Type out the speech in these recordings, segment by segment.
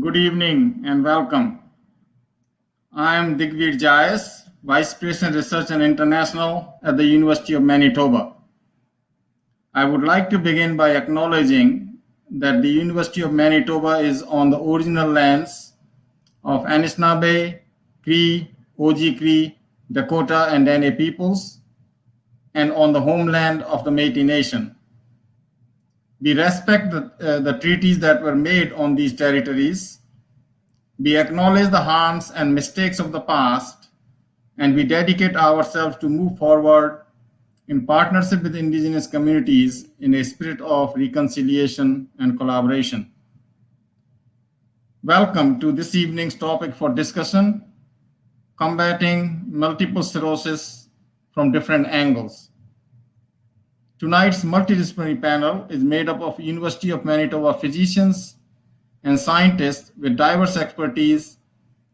Good evening and welcome. I am Digvir Jayas, Vice President Research and International at the University of Manitoba. I would like to begin by acknowledging that the University of Manitoba is on the original lands of Anishinaabe, Cree, Oji-Cree, Dakota, and Dene peoples, and on the homeland of the Métis Nation. We respect the treaties that were made on these territories. We acknowledge the harms and mistakes of the past, and we dedicate ourselves to move forward in partnership with Indigenous communities in a spirit of reconciliation and collaboration. Welcome to this evening's topic for discussion, combating multiple sclerosis from different angles. Tonight's multidisciplinary panel is made up of University of Manitoba physicians and scientists with diverse expertise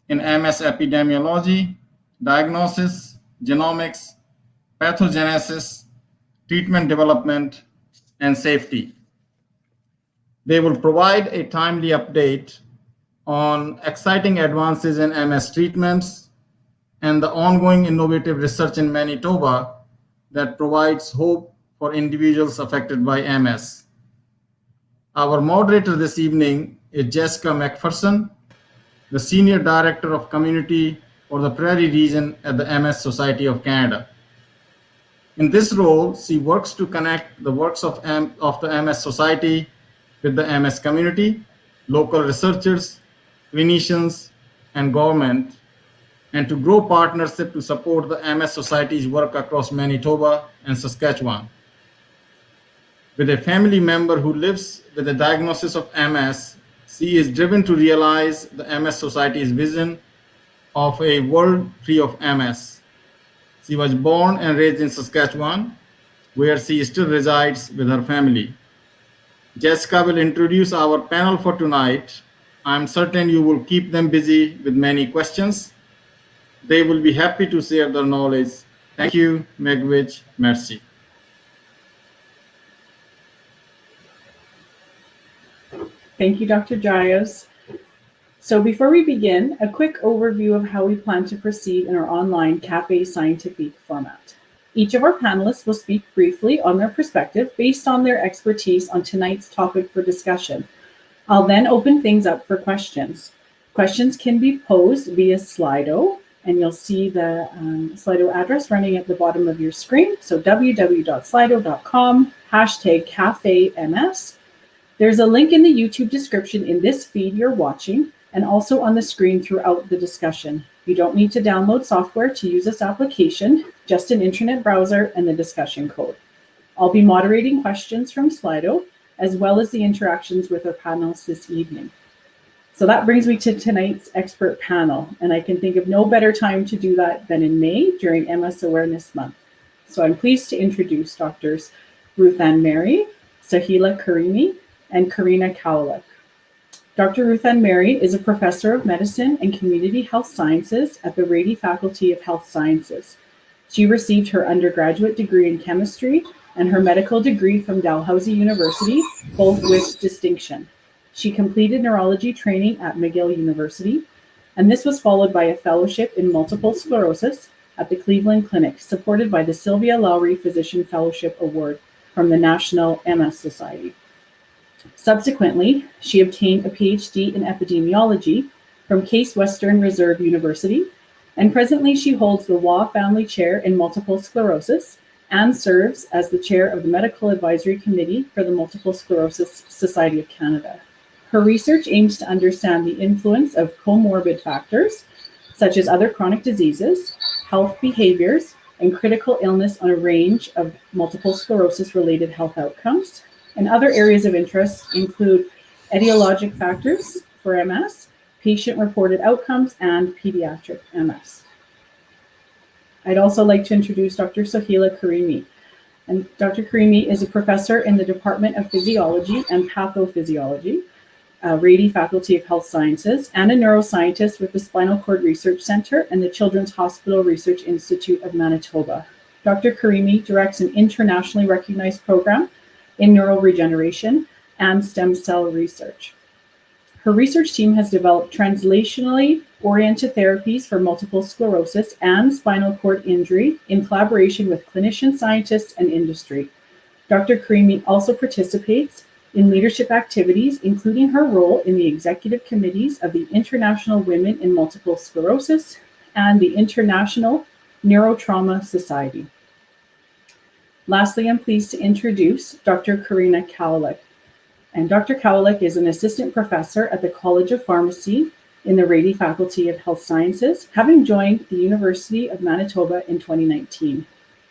in MS epidemiology, diagnosis, genomics, pathogenesis, treatment development, and safety. They will provide a timely update on exciting advances in MS treatments and the ongoing innovative research in Manitoba that provides hope for individuals affected by MS. Our moderator this evening is Jessica MacPherson, the Senior Director of Community for the Prairie region at the MS Society of Canada. In this role, she works to connect the works of the MS Society with the MS community, local researchers, clinicians, and government, and to grow partnership to support the MS Society's work across Manitoba and Saskatchewan. With a family member who lives with a diagnosis of MS, she is driven to realize the MS Society's vision of a world free of MS. She was born and raised in Saskatchewan, where she still resides with her family. Jessica will introduce our panel for tonight. I'm certain you will keep them busy with many questions. They will be happy to share their knowledge. Thank you, Megwich, merci. Thank you, Dr. Jayas. So before we begin, a quick overview of how we plan to proceed in our online Café Scientifique format. Each of our panelists will speak briefly on their perspective based on their expertise on tonight's topic for discussion. I'll then open things up for questions. Questions can be posed via Slido, and you'll see the Slido address running at the bottom of your screen. So www.slido.com, #CafeMS. There's a link in the YouTube description in this feed you're watching and also on the screen throughout the discussion. You don't need to download software to use this application, just an internet browser and the discussion code. I'll be moderating questions from Slido, as well as the interactions with our panelists this evening. So that brings me to tonight's expert panel, and I can think of no better time to do that than in May during MS Awareness Month. So I'm pleased to introduce Drs. Ruth Ann Mary, Sahila Karimi, and Karina Kowalik. Dr. Ruth Ann Mary is a professor of medicine and community health sciences at the Rady Faculty of Health Sciences. She received her undergraduate degree in chemistry and her medical degree from Dalhousie University, both with distinction. She completed neurology training at McGill University, and this was followed by a fellowship in multiple sclerosis at the Cleveland Clinic, supported by the Sylvia Lowry Physician Fellowship Award from the National MS Society. Subsequently, she obtained a PhD in epidemiology from Case Western Reserve University, and presently she holds the Waugh Family Chair in Multiple Sclerosis and serves as the chair of the Medical Advisory Committee for the Multiple Sclerosis Society of Canada. Her research aims to understand the influence of comorbid factors, such as other chronic diseases, health behaviors, and critical illness on a range of multiple sclerosis-related health outcomes. And other areas of interest include etiologic factors for MS, patient-reported outcomes, and pediatric MS. I'd also like to introduce Dr. Sahila Karimi. And Dr. Karimi is a professor in the Department of Physiology and Pathophysiology, Rady Faculty of Health Sciences, and a neuroscientist with the Spinal Cord Research Center and the Children's Hospital Research Institute of Manitoba. Dr. Karimi directs an internationally recognized program in neural regeneration and stem cell research. Her research team has developed translationally oriented therapies for multiple sclerosis and spinal cord injury in collaboration with clinicians, scientists, and industry. Dr. Karimi also participates in leadership activities, including her role in the executive committees of the International Women in Multiple Sclerosis and the International Neurotrauma Society. Lastly, I'm pleased to introduce Dr. Karina Kowalik. And Dr. Kowalik is an assistant professor at the College of Pharmacy in the Rady Faculty of Health Sciences, having joined the University of Manitoba in 2019.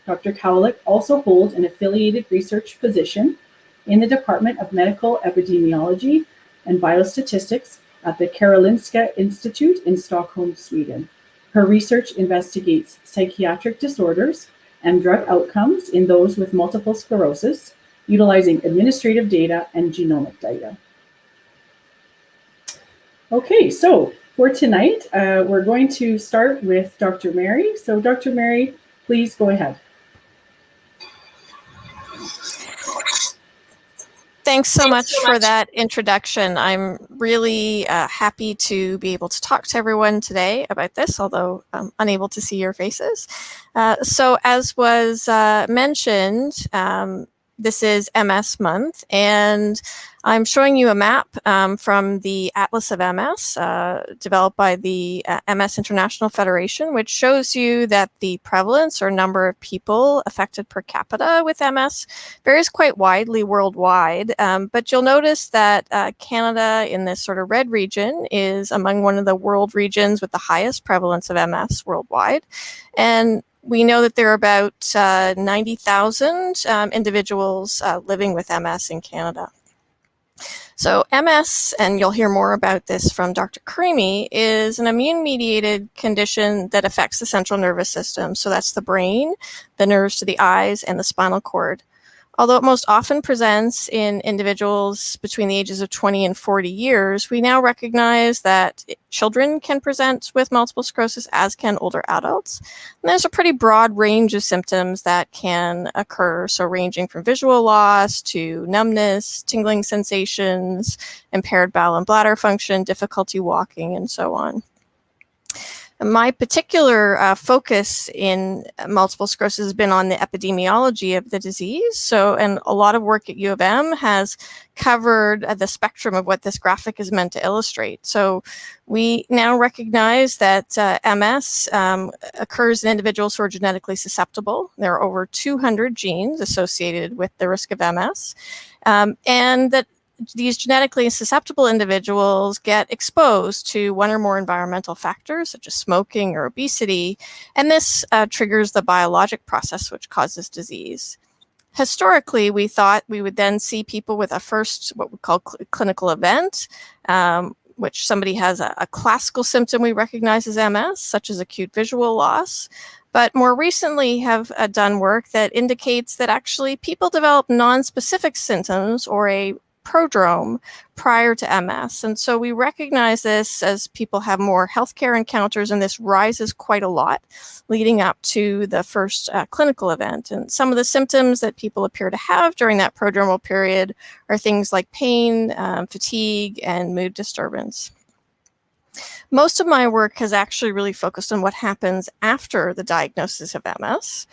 Dr. Kowalik also holds an affiliated research position in the Department of Medical Epidemiology and Biostatistics at the Karolinska Institute in Stockholm, Sweden. Her research investigates psychiatric disorders and drug outcomes in those with multiple sclerosis, utilizing administrative data and genomic data. Okay, so for tonight, we're going to start with Dr. Mary. So Dr. Mary, please go ahead. Thanks so much for that introduction. I'm really happy to be able to talk to everyone today about this, although I'm unable to see your faces. So as was mentioned, this is MS month, and I'm showing you a map from the Atlas of MS, developed by the MS International Federation, which shows you that the prevalence or number of people affected per capita with MS varies quite widely worldwide. But you'll notice that Canada, in this sort of red region, is among one of the world regions with the highest prevalence of MS worldwide. And we know that there are about 90,000 individuals living with MS in Canada. So MS, and you'll hear more about this from Dr. Karimi, is an immune-mediated condition that affects the central nervous system. So that's the brain, the nerves to the eyes, and the spinal cord. Although it most often presents in individuals between the ages of 20 and 40 years, we now recognize that children can present with multiple sclerosis, as can older adults. And there's a pretty broad range of symptoms that can occur, so ranging from visual loss to numbness, tingling sensations, impaired bowel and bladder function, difficulty walking, and so on. My particular focus in multiple sclerosis has been on the epidemiology of the disease. So, and a lot of work at U of M has covered the spectrum of what this graphic is meant to illustrate. So we now recognize that MS occurs in individuals who are genetically susceptible. There are over 200 genes associated with the risk of MS, and that these genetically susceptible individuals get exposed to one or more environmental factors, such as smoking or obesity, and this triggers the biologic process which causes disease. Historically, we thought we would then see people with a first, what we call clinical event, which somebody has a classical symptom we recognize as MS, such as acute visual loss. But more recently have done work that indicates that actually people develop non-specific symptoms or a prodrome prior to MS. And so we recognize this as people have more healthcare encounters, and this rises quite a lot leading up to the first clinical event. And some of the symptoms that people appear to have during that prodromal period are things like pain, fatigue, and mood disturbance. Most of my work has actually really focused on what happens after the diagnosis of MS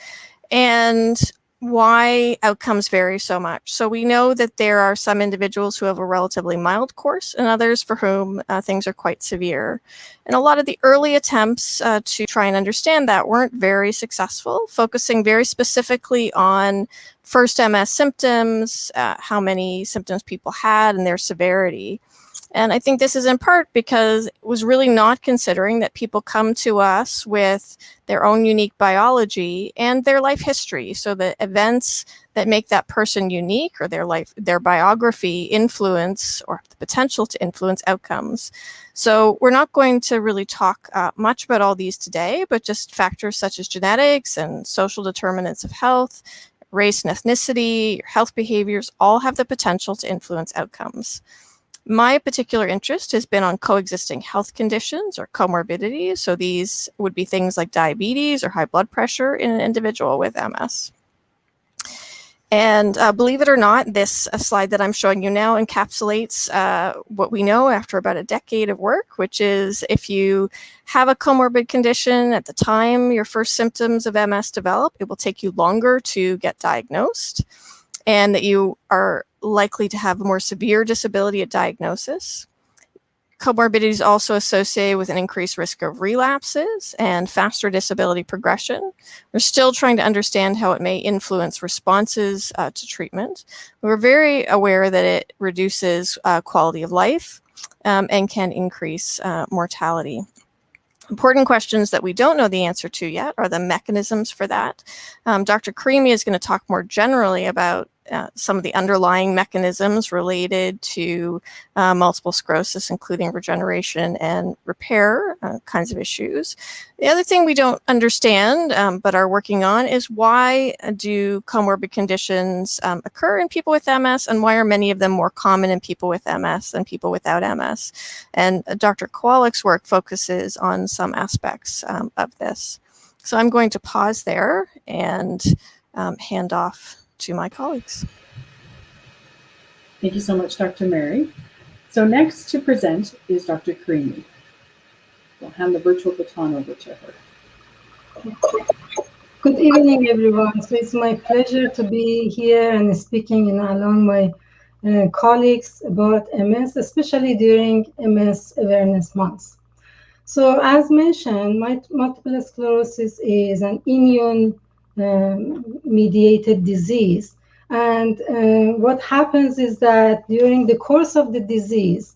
and why outcomes vary so much. So we know that there are some individuals who have a relatively mild course and others for whom things are quite severe. And a lot of the early attempts to try and understand that weren't very successful, focusing very specifically on first MS symptoms, how many symptoms people had and their severity. And I think this is in part because it was really not considering that people come to us with their own unique biology and their life history. So the events that make that person unique or their biography influence or the potential to influence outcomes. So we're not going to really talk much about all these today, but just factors such as genetics and social determinants of health, race and ethnicity, your health behaviors all have the potential to influence outcomes. My particular interest has been on coexisting health conditions or comorbidities. So these would be things like diabetes or high blood pressure in an individual with MS. And believe it or not, this slide that I'm showing you now encapsulates what we know after about a decade of work, which is if you have a comorbid condition at the time your first symptoms of MS develop, it will take you longer to get diagnosed, and that you are likely to have a more severe disability at diagnosis. Comorbidity is also associated with an increased risk of relapses and faster disability progression. We're still trying to understand how it may influence responses to treatment. We're very aware that it reduces quality of life and can increase mortality. Important questions that we don't know the answer to yet are the mechanisms for that. Dr. Karimi is going to talk more generally about some of the underlying mechanisms related to multiple sclerosis, including regeneration and repair kinds of issues. The other thing we don't understand but are working on is why do comorbid conditions occur in people with MS, and why are many of them more common in people with MS than people without MS? And Dr. Kowalek's work focuses on some aspects of this. So I'm going to pause there and hand off to my colleagues. Thank you so much, Dr. Mary. So next to present is Dr. Karimi. We'll hand the virtual baton over to her. Good evening, everyone. So it's my pleasure to be here and speaking along my colleagues about MS, especially during MS Awareness Month. So as mentioned, multiple sclerosis is an immune-mediated disease. And what happens is that during the course of the disease,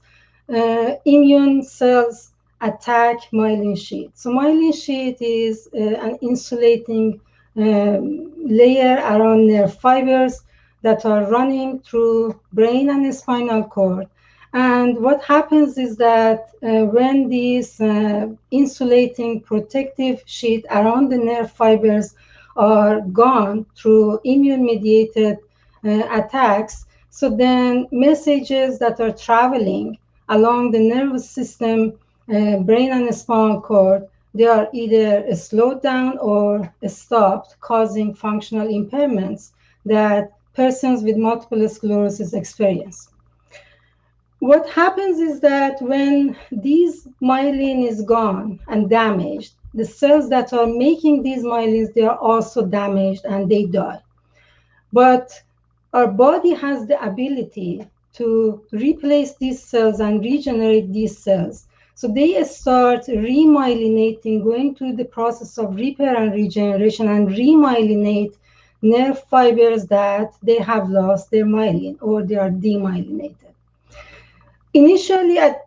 immune cells attack myelin sheath. So myelin sheath is an insulating layer around nerve fibers that are running through brain and spinal cord. And what happens is that when these insulating protective sheet around the nerve fibers are gone through immune-mediated attacks, so then messages that are traveling along the nervous system, brain and spinal cord, they are either slowed down or stopped, causing functional impairments that persons with multiple sclerosis experience. What happens is that when these myelin is gone and damaged, the cells that are making these myelins, they are also damaged and they die. But our body has the ability to replace these cells and regenerate these cells. So they start remyelinating, going through the process of repair and regeneration, and remyelinate nerve fibers that they have lost their myelin or they are demyelinated. Initially, at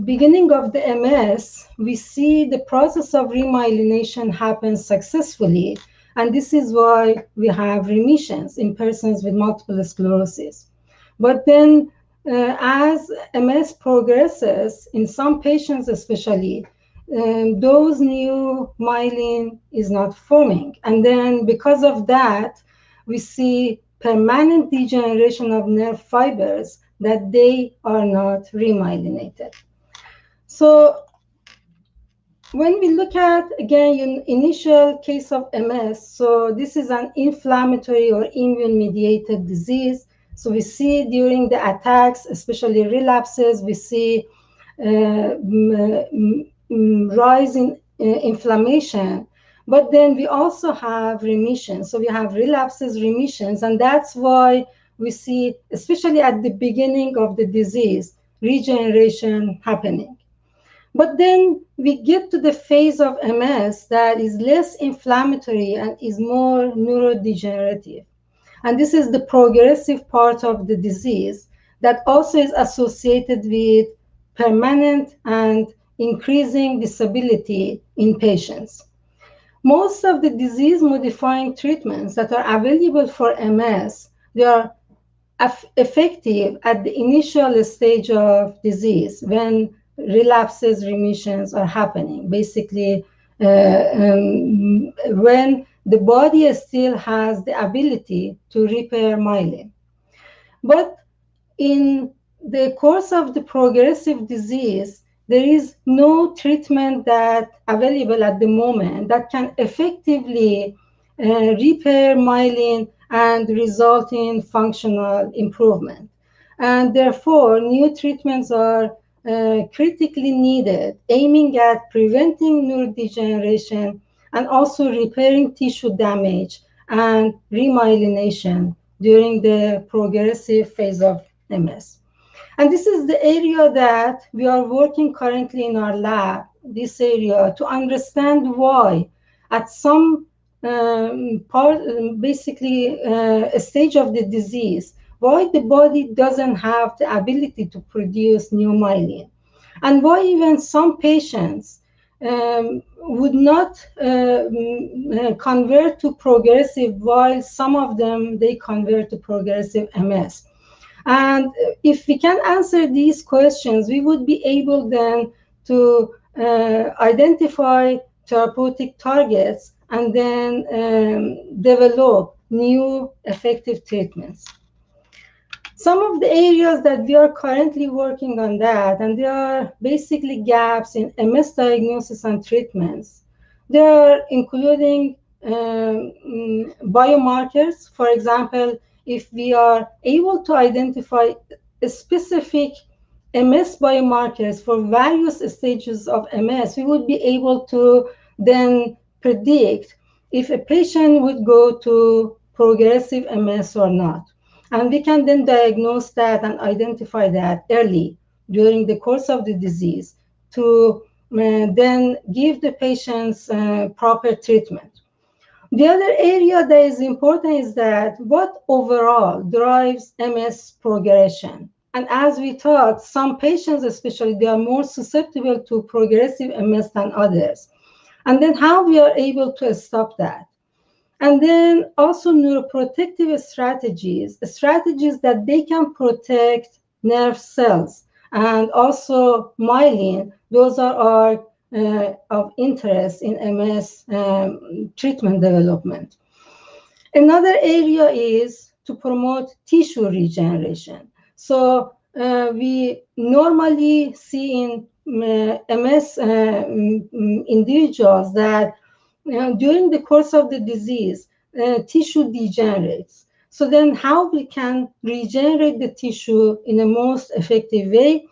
beginning of the MS, we see the process of remyelination happen successfully, and this is why we have remissions in persons with multiple sclerosis. But then, as MS progresses, in some patients especially, those new myelin is not forming, and then because of that, we see permanent degeneration of nerve fibers that they are not remyelinated. So when we look at, again, initial case of MS, so this is an inflammatory or immune-mediated disease. So we see during the attacks, especially relapses, we see rise in inflammation. But then we also have remission. So we have relapses, remissions, and that's why we see, especially at the beginning of the disease, regeneration happening. But then we get to the phase of MS that is less inflammatory and is more neurodegenerative. And this is the progressive part of the disease that also is associated with permanent and increasing disability in patients. Most of the disease-modifying treatments that are available for MS, they are effective at the initial stage of disease when relapses, remissions are happening. Basically, when the body still has the ability to repair myelin. But in the course of the progressive disease, there is no treatment that available at the moment that can effectively repair myelin and result in functional improvement. And therefore, new treatments are critically needed, aiming at preventing neurodegeneration and also repairing tissue damage and remyelination during the progressive phase of MS. And this is the area that we are working currently in our lab, this area, to understand why at some a stage of the disease, why the body doesn't have the ability to produce new myelin, and why even some patients would not convert to progressive, while some of them, they convert to progressive MS. And if we can answer these questions, we would be able then to identify therapeutic targets and then develop new effective treatments. Some of the areas that we are currently working on that, and there are basically gaps in MS diagnosis and treatments. They are including biomarkers. For example, if we are able to identify specific MS biomarkers for various stages of MS, we would be able to then predict if a patient would go to progressive MS or not. And we can then diagnose that and identify that early during the course of the disease to then give the patients proper treatment. The other area that is important is that what overall drives MS progression. And as we talked, some patients especially, they are more susceptible to progressive MS than others. And then how we are able to stop that. And then also neuroprotective strategies that they can protect nerve cells and also myelin. Those are of interest in MS treatment development. Another area is to promote tissue regeneration. So we normally see in MS individuals that during the course of the disease, tissue degenerates. So then how we can regenerate the tissue in the most effective way,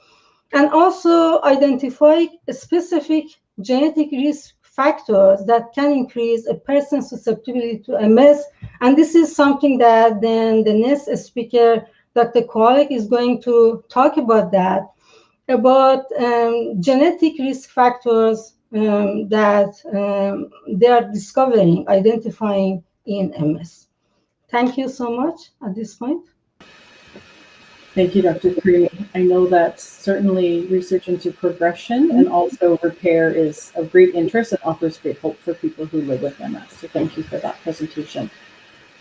and also identify specific genetic risk factors that can increase a person's susceptibility to MS. And this is something that then the next speaker, Dr. Kowalik, is going to talk about that, about genetic risk factors that they are discovering, identifying in MS. Thank you so much at this point. Thank you, Dr. Creamy. I know that certainly research into progression and also repair is of great interest and offers great hope for people who live with MS. So thank you for that presentation.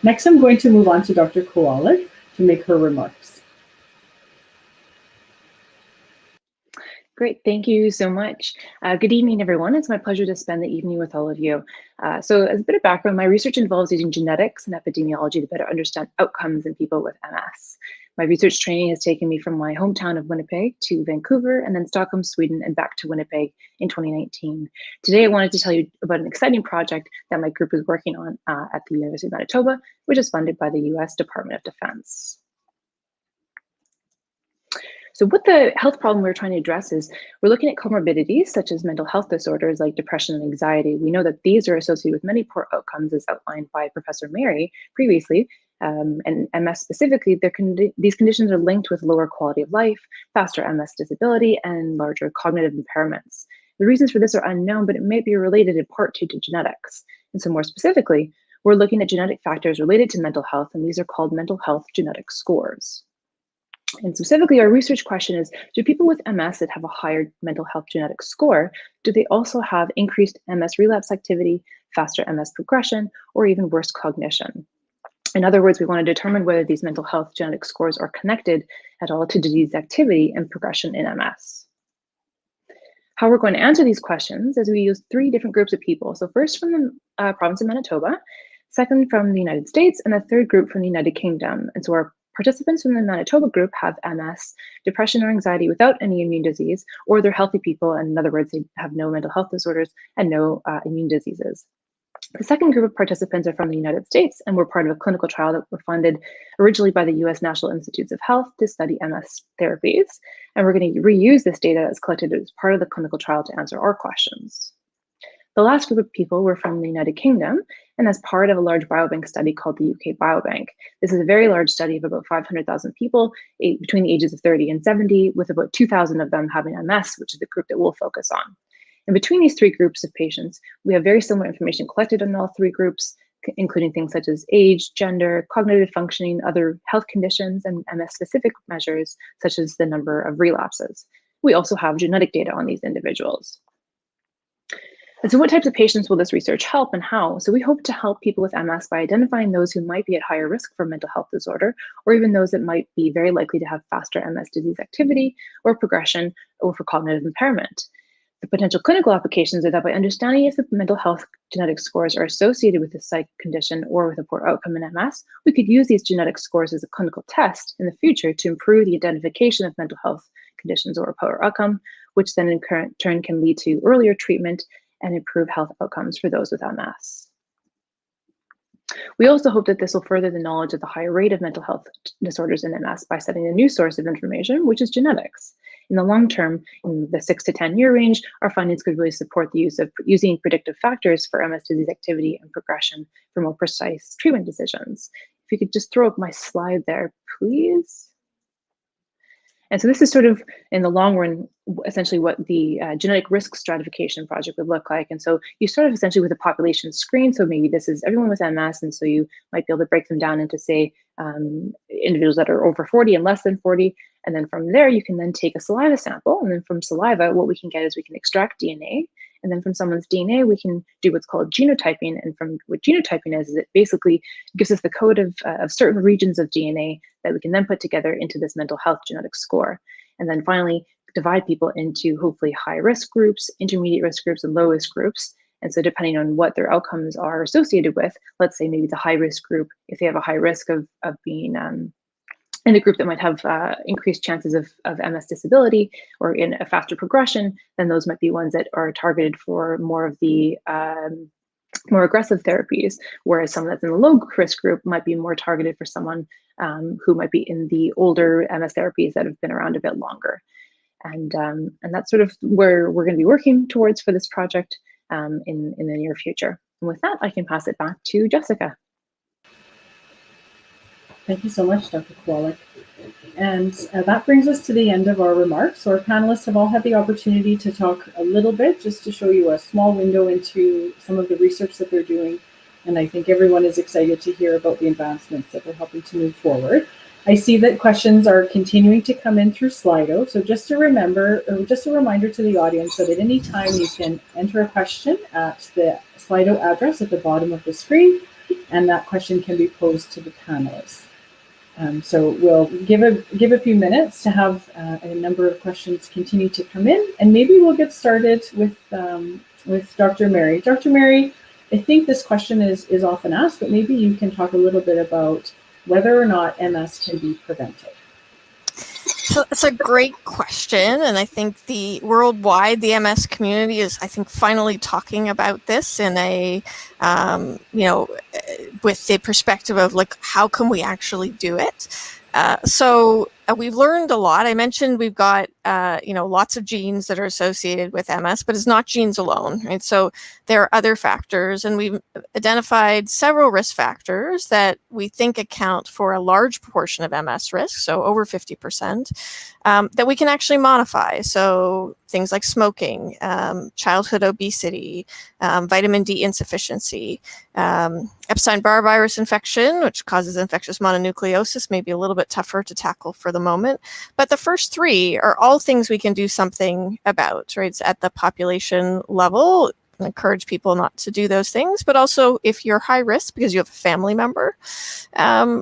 Next, I'm going to move on to Dr. Kowalik to make her remarks. Great, thank you so much. Good evening, everyone. It's my pleasure to spend the evening with all of you. So as a bit of background, my research involves using genetics and epidemiology to better understand outcomes in people with MS. My research training has taken me from my hometown of Winnipeg to Vancouver and then Stockholm, Sweden, and back to Winnipeg in 2019. Today, I wanted to tell you about an exciting project that my group is working on at the University of Manitoba, which is funded by the US Department of Defense. So what the health problem we're trying to address is we're looking at comorbidities such as mental health disorders like depression and anxiety. We know that these are associated with many poor outcomes as outlined by Professor Mary previously, and MS specifically. These conditions are linked with lower quality of life, faster MS disability, and larger cognitive impairments. The reasons for this are unknown, but it may be related in part to genetics. And so more specifically, we're looking at genetic factors related to mental health, and these are called mental health genetic scores. And specifically, our research question is, do people with MS that have a higher mental health genetic score, do they also have increased MS relapse activity, faster MS progression, or even worse cognition? In other words, we want to determine whether these mental health genetic scores are connected at all to disease activity and progression in MS. How we're going to answer these questions is we use 3 different groups of people. So first from the province of Manitoba, second from the United States, and a third group from the United Kingdom. And so our participants from the Manitoba group have MS, depression or anxiety without any immune disease, or they're healthy people, and in other words, they have no mental health disorders and no immune diseases. The second group of participants are from the United States and were part of a clinical trial that were funded originally by the US National Institutes of Health to study MS therapies. And we're going to reuse this data as collected as part of the clinical trial to answer our questions. The last group of people were from the United Kingdom and as part of a large biobank study called the UK Biobank. This is a very large study of about 500,000 people between the ages of 30 and 70, with about 2,000 of them having MS, which is the group that we'll focus on. And between these three groups of patients, we have very similar information collected in all three groups, including things such as age, gender, cognitive functioning, other health conditions, and MS-specific measures, such as the number of relapses. We also have genetic data on these individuals. And so what types of patients will this research help and how? So we hope to help people with MS by identifying those who might be at higher risk for mental health disorder, or even those that might be very likely to have faster MS disease activity or progression or for cognitive impairment. The potential clinical applications are that by understanding if the mental health genetic scores are associated with a psych condition or with a poor outcome in MS, we could use these genetic scores as a clinical test in the future to improve the identification of mental health conditions or a poor outcome, which then in turn can lead to earlier treatment and improve health outcomes for those with MS. We also hope that this will further the knowledge of the high rate of mental health disorders in MS by setting a new source of information, which is genetics. In the long term, in the 6 to 10 year range, our findings could really support the use of using predictive factors for MS disease activity and progression for more precise treatment decisions. If you could just throw up my slide there, please. And so this is sort of, in the long run, essentially what the genetic risk stratification project would look like. And so you start essentially with a population screen. So maybe this is everyone with MS. And so you might be able to break them down into, say, individuals that are over 40 and less than 40. And then from there, you can then take a saliva sample. And then from saliva, what we can get is we can extract DNA. And then from someone's DNA, we can do what's called genotyping. And from what genotyping is it basically gives us the code of certain regions of DNA that we can then put together into this mental health genetic score. And then finally, divide people into hopefully high risk groups, intermediate risk groups, and low risk groups. And so depending on what their outcomes are associated with, let's say maybe the high risk group, if they have a high risk of being in a group that might have increased chances of MS disability or in a faster progression, then those might be ones that are targeted for more of the more aggressive therapies, whereas someone that's in the low risk group might be more targeted for someone who might be in the older MS therapies that have been around a bit longer. And that's sort of where we're going to be working towards for this project in the near future. And with that, I can pass it back to Jessica. Thank you so much, Dr. Kowalik. And that brings us to the end of our remarks. So our panelists have all had the opportunity to talk a little bit, just to show you a small window into some of the research that they're doing. And I think everyone is excited to hear about the advancements that they're helping to move forward. I see that questions are continuing to come in through Slido. So just a reminder to the audience that at any time you can enter a question at the Slido address at the bottom of the screen, and that question can be posed to the panelists. So we'll give a few minutes to have a number of questions continue to come in, and maybe we'll get started with Dr. Mary. Dr. Mary, I think this question is often asked, but maybe you can talk a little bit about whether or not MS can be prevented. So that's a great question, and I think the MS community is, I think, finally talking about this in a, with the perspective of like, how can we actually do it? So we've learned a lot. I mentioned we've got, lots of genes that are associated with MS, but it's not genes alone, right? So there are other factors, and we've identified several risk factors that we think account for a large proportion of MS risk, so over 50%, that we can actually modify. So things like smoking, childhood obesity, vitamin D insufficiency, Epstein-Barr virus infection, which causes infectious mononucleosis, may be a little bit tougher to tackle for the moment. But the first three are all things we can do something about, right? It's at the population level. I encourage people not to do those things, but also if you're high risk because you have a family member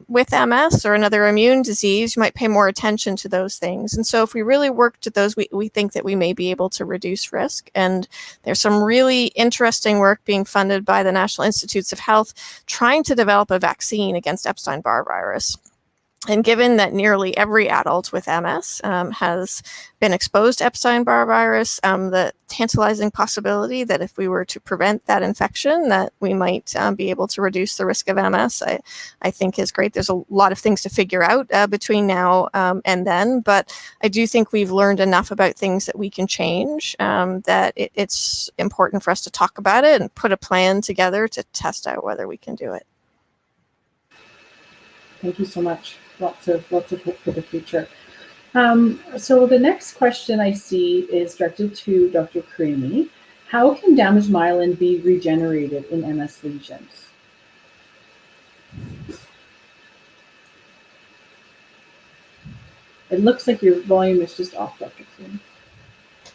with MS or another immune disease, you might pay more attention to those things. And so if we really worked at those, we think that we may be able to reduce risk. And there's some really interesting work being funded by the National Institutes of Health trying to develop a vaccine against Epstein-Barr virus. And given that nearly every adult with MS has been exposed to Epstein-Barr virus, the tantalizing possibility that if we were to prevent that infection, that we might be able to reduce the risk of MS, I think is great. There's a lot of things to figure out between now and then, but I do think we've learned enough about things that we can change that it's important for us to talk about it and put a plan together to test out whether we can do it. Thank you so much. Lots of hope for the future. So the next question I see is directed to Dr. Cramy. How can damaged myelin be regenerated in MS lesions? It looks like your volume is just off, Dr. Cramy.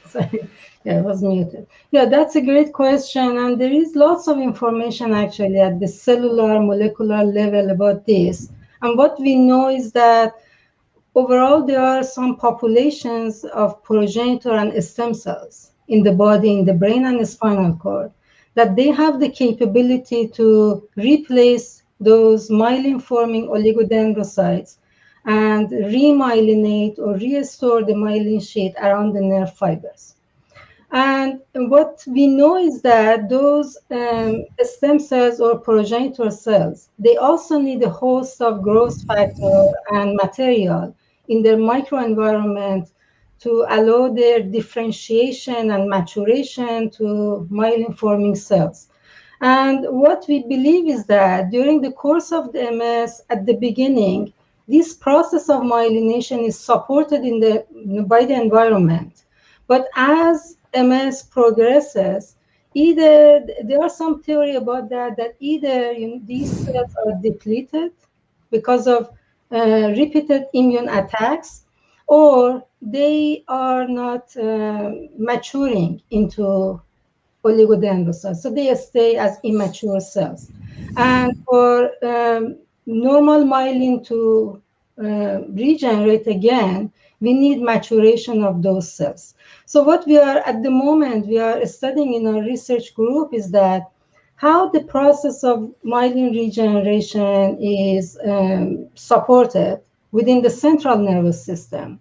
Sorry, yeah, I was muted. Yeah, that's a great question, and there is lots of information actually at the cellular, molecular level about this. And what we know is that overall, there are some populations of progenitor and stem cells in the body, in the brain and the spinal cord, that they have the capability to replace those myelin-forming oligodendrocytes and remyelinate or restore the myelin sheath around the nerve fibers. And what we know is that those stem cells or progenitor cells, they also need a host of growth factor and material in their microenvironment to allow their differentiation and maturation to myelin-forming cells. And what we believe is that during the course of the MS, at the beginning, this process of myelination is supported by the environment. But as MS progresses, either there are some theory about that either these cells are depleted because of repeated immune attacks, or they are not maturing into oligodendrocytes, so they stay as immature cells. And for normal myelin to regenerate again, we need maturation of those cells. So what we are at the moment, we are studying in our research group is that how the process of myelin regeneration is supported within the central nervous system,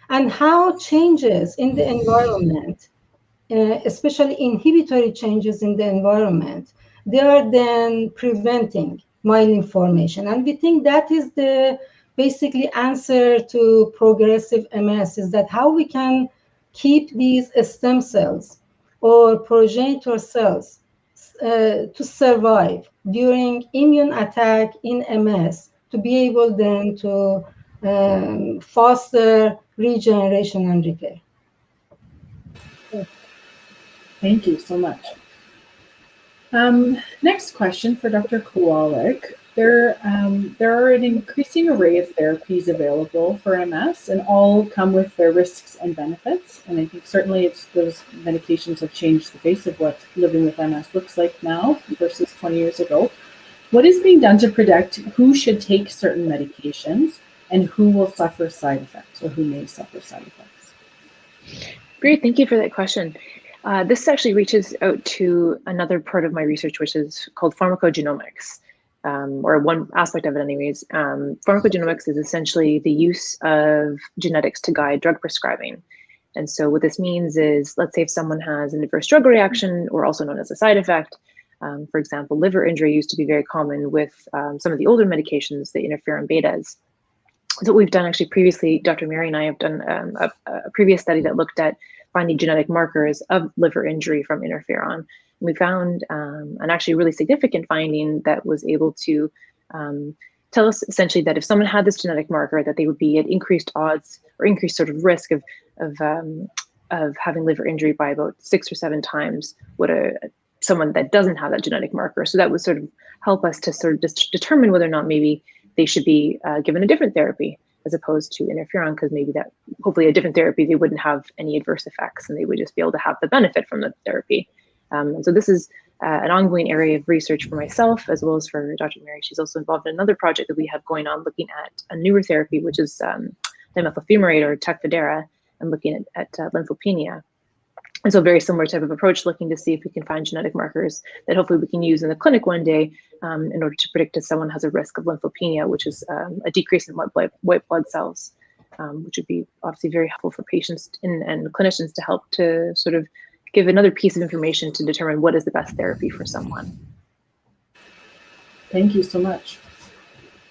and how changes in the environment, especially inhibitory changes in the environment, they are then preventing myelin formation. And we think that is the basically answer to progressive MS, is that how we can keep these stem cells or progenitor cells to survive during immune attack in MS, to be able then to foster regeneration and repair. Thank you so much. Next question for Dr. Kowalik. There are an increasing array of therapies available for MS, and all come with their risks and benefits. And I think certainly those medications have changed the face of what living with MS looks like now versus 20 years ago. What is being done to predict who should take certain medications and who will suffer side effects, or who may suffer side effects? Great, thank you for that question. This actually reaches out to another part of my research, which is called pharmacogenomics, or one aspect of it anyways. Pharmacogenomics is essentially the use of genetics to guide drug prescribing. And so what this means is, let's say if someone has an adverse drug reaction, or also known as a side effect, for example, liver injury used to be very common with some of the older medications, the interferon betas. So what we've done actually previously, Dr. Mary and I have done a previous study that looked at finding genetic markers of liver injury from interferon. And we found an actually really significant finding that was able to tell us essentially that if someone had this genetic marker, that they would be at increased odds or increased sort of risk of having liver injury by about 6 or 7 times what someone that doesn't have that genetic marker. So that would sort of help us to sort of just determine whether or not maybe they should be given a different therapy as opposed to interferon, because maybe that hopefully a different therapy, they wouldn't have any adverse effects and they would just be able to have the benefit from the therapy. And so this is an ongoing area of research for myself, as well as for Dr. Mary. She's also involved in another project that we have going on looking at a newer therapy, which is dimethyl fumarate or Tecfidera, and looking at lymphopenia. And so very similar type of approach, looking to see if we can find genetic markers that hopefully we can use in the clinic one day in order to predict if someone has a risk of lymphopenia, which is a decrease in white blood cells, which would be obviously very helpful for patients and clinicians to help to sort of give another piece of information to determine what is the best therapy for someone. Thank you so much.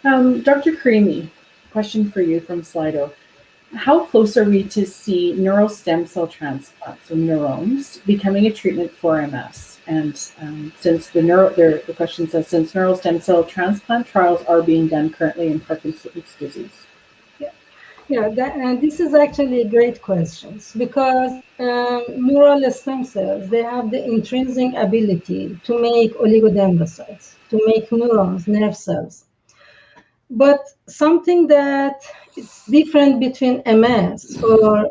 Dr. Karimi, question for you from Slido. How close are we to see neural stem cell transplants, or neurons, becoming a treatment for MS? And since the question says, since neural stem cell transplant trials are being done currently in Parkinson's disease. And this is actually a great question, because neural stem cells, they have the intrinsic ability to make oligodendrocytes, to make neurons, nerve cells. But something that is different between MS or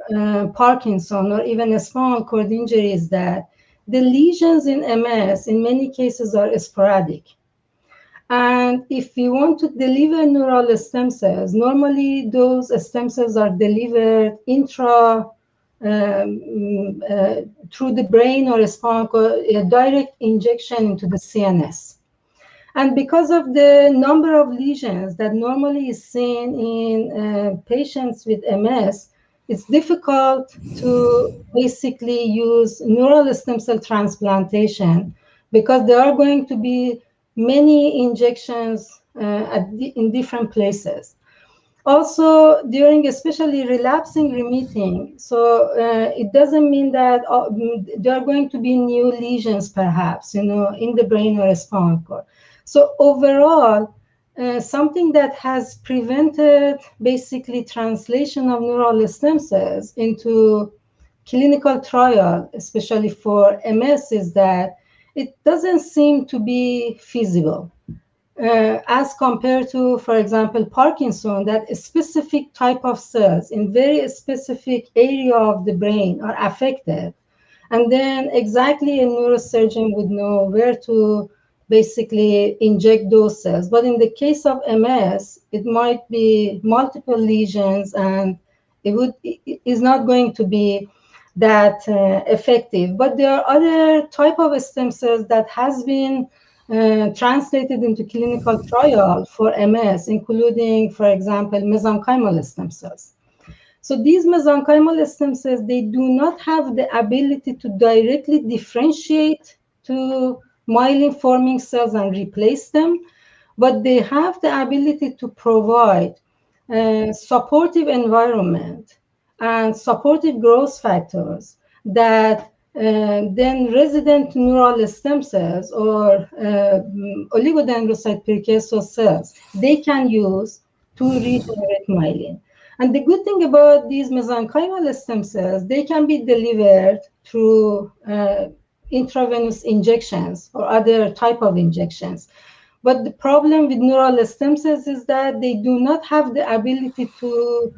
Parkinson or even a spinal cord injury is that the lesions in MS in many cases are sporadic. And if you want to deliver neural stem cells, normally those stem cells are delivered through the brain or a spinal cord, a direct injection into the CNS. And because of the number of lesions that normally is seen in patients with MS, it's difficult to basically use neural stem cell transplantation because there are going to be many injections in different places. Also, during especially relapsing remitting, so it doesn't mean that there are going to be new lesions, perhaps, in the brain or spinal cord. So overall, something that has prevented basically translation of neural stem cells into clinical trial, especially for MS, is that it doesn't seem to be feasible. As compared to, for example, Parkinson, that a specific type of cells in very specific area of the brain are affected. And then exactly a neurosurgeon would know where to basically inject those cells. But in the case of MS, it might be multiple lesions and it is not going to be that effective. But there are other type of stem cells that has been translated into clinical trial for MS, including, for example, mesenchymal stem cells. So these mesenchymal stem cells, they do not have the ability to directly differentiate to myelin-forming cells and replace them, but they have the ability to provide supportive environment and supportive growth factors that then resident neural stem cells or oligodendrocyte precursor cells, they can use to regenerate myelin. And the good thing about these mesenchymal stem cells, they can be delivered through intravenous injections or other type of injections. But the problem with neural stem cells is that they do not have the ability to,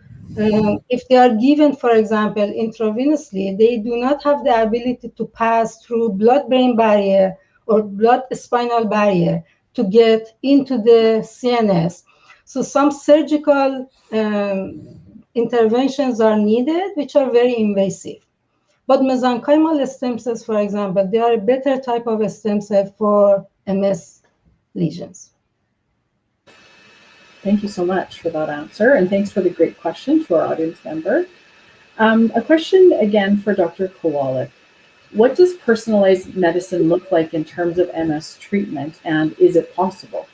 if they are given, for example, intravenously, they do not have the ability to pass through blood-brain barrier or blood-spinal barrier to get into the CNS. So some surgical interventions are needed, which are very invasive. But mesenchymal stem cells, for example, they are a better type of stem cell for MS lesions. Thank you so much for that answer, and thanks for the great question to our audience member. A question again for Dr. Kowalik. What does personalized medicine look like in terms of MS treatment, and is it possible?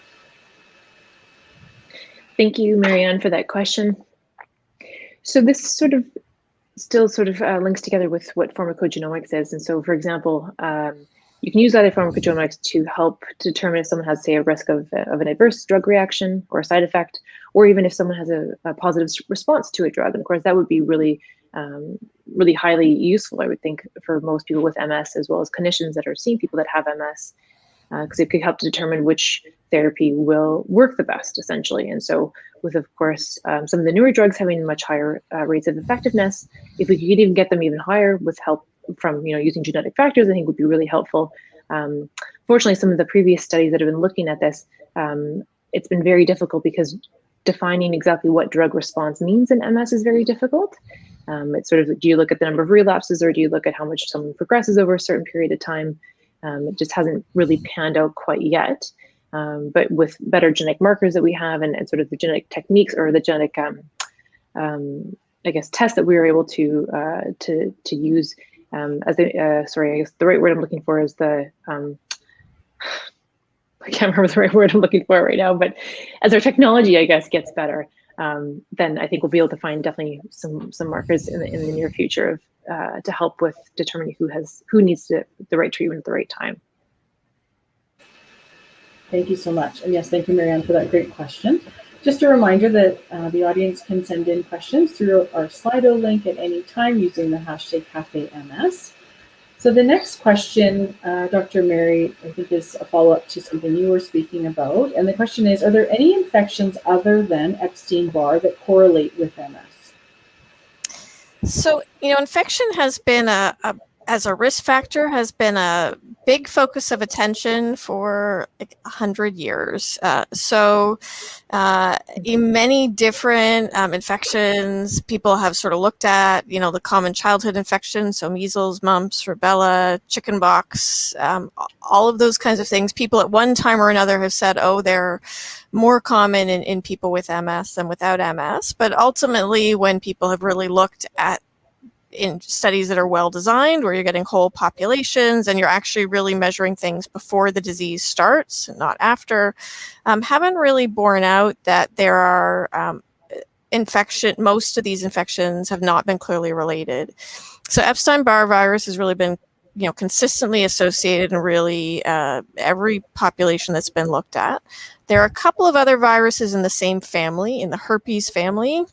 Thank you, Marianne, for that question. So this still links together with what pharmacogenomics is. And so, for example, you can use either pharmacogenomics to help determine if someone has, say, a risk of an adverse drug reaction or a side effect, or even if someone has a positive response to a drug. And of course, that would be really highly useful, I would think, for most people with MS, as well as clinicians that are seeing people that have MS, because it could help to determine which therapy will work the best, essentially. And so with, of course, some of the newer drugs having much higher rates of effectiveness, if we could even get them even higher with help from using genetic factors, I think would be really helpful. Fortunately, some of the previous studies that have been looking at this, it's been very difficult because defining exactly what drug response means in MS is very difficult. It's sort of, do you look at the number of relapses, or do you look at how much someone progresses over a certain period of time? It just hasn't really panned out quite yet. But with better genetic markers that we have, and sort of the genetic techniques, or the genetic, I guess, tests that we were able to use, as sorry, I guess the right word I'm looking for is the, I can't remember the right word I'm looking for right now, but as our technology, I guess, gets better, then I think we'll be able to find definitely some markers in the near future of, to help with determining who needs the right treatment at the right time. Thank you so much. And yes, thank you, Marianne, for that great question. Just a reminder that the audience can send in questions through our Slido link at any time using the hashtag CafeMS. So the next question, Dr. Mary, I think is a follow-up to something you were speaking about. And the question is, are there any infections other than Epstein-Barr that correlate with MS? So, infection has been as a risk factor, has been a big focus of attention for like 100 years. In many different infections, people have sort of looked at, the common childhood infections, so measles, mumps, rubella, chickenpox, all of those kinds of things. People at one time or another have said, oh, they're more common in people with MS than without MS. But ultimately, when people have really looked at in studies that are well designed, where you're getting whole populations and you're actually really measuring things before the disease starts and not after, haven't really borne out that there are most of these infections have not been clearly related. So Epstein-Barr virus has really been consistently associated in really every population that's been looked at. There are a couple of other viruses in the same family, in the herpes family,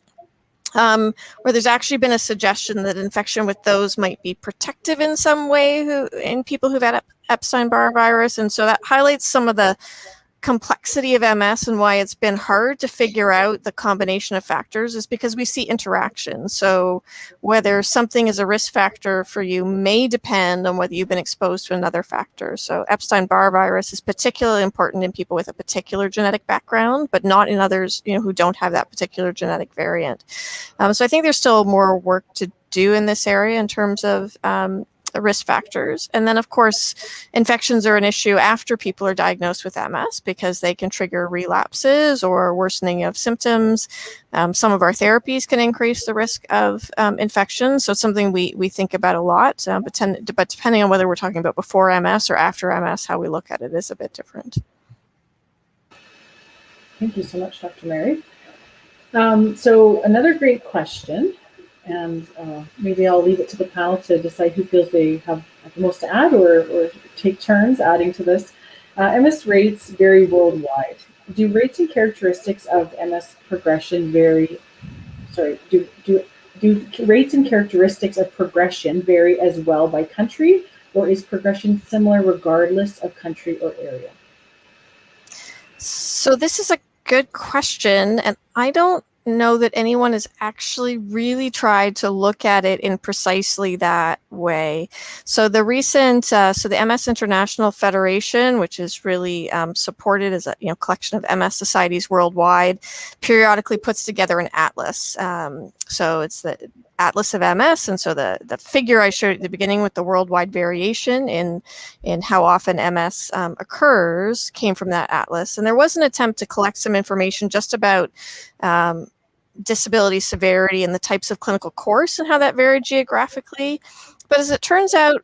where there's actually been a suggestion that infection with those might be protective in some way in people who've had Epstein-Barr virus. And so that highlights some of the complexity of MS and why it's been hard to figure out the combination of factors, is because we see interaction. So whether something is a risk factor for you may depend on whether you've been exposed to another factor. So Epstein-Barr virus is particularly important in people with a particular genetic background, but not in others, who don't have that particular genetic variant. So I think there's still more work to do in this area in terms of risk factors. And then, of course, infections are an issue after people are diagnosed with MS, because they can trigger relapses or worsening of symptoms. Some of our therapies can increase the risk of infection. So it's something we think about a lot, but depending on whether we're talking about before MS or after MS, how we look at it is a bit different. Thank you so much, Dr. Mary. So another great question, and maybe I'll leave it to the panel to decide who feels they have the most to add, or take turns adding to this. MS rates vary worldwide. Do rates and characteristics of MS progression vary? Sorry, do rates and characteristics of progression vary as well by country, or is progression similar regardless of country or area? So this is a good question, and I don't know that anyone has actually really tried to look at it in precisely that way. So the recent, so the MS International Federation, which is really supported as a collection of MS societies worldwide, periodically puts together an atlas. So it's the Atlas of MS, and so the figure I showed at the beginning with the worldwide variation in how often MS occurs came from that atlas. And there was an attempt to collect some information just about disability severity and the types of clinical course and how that varied geographically. But as it turns out,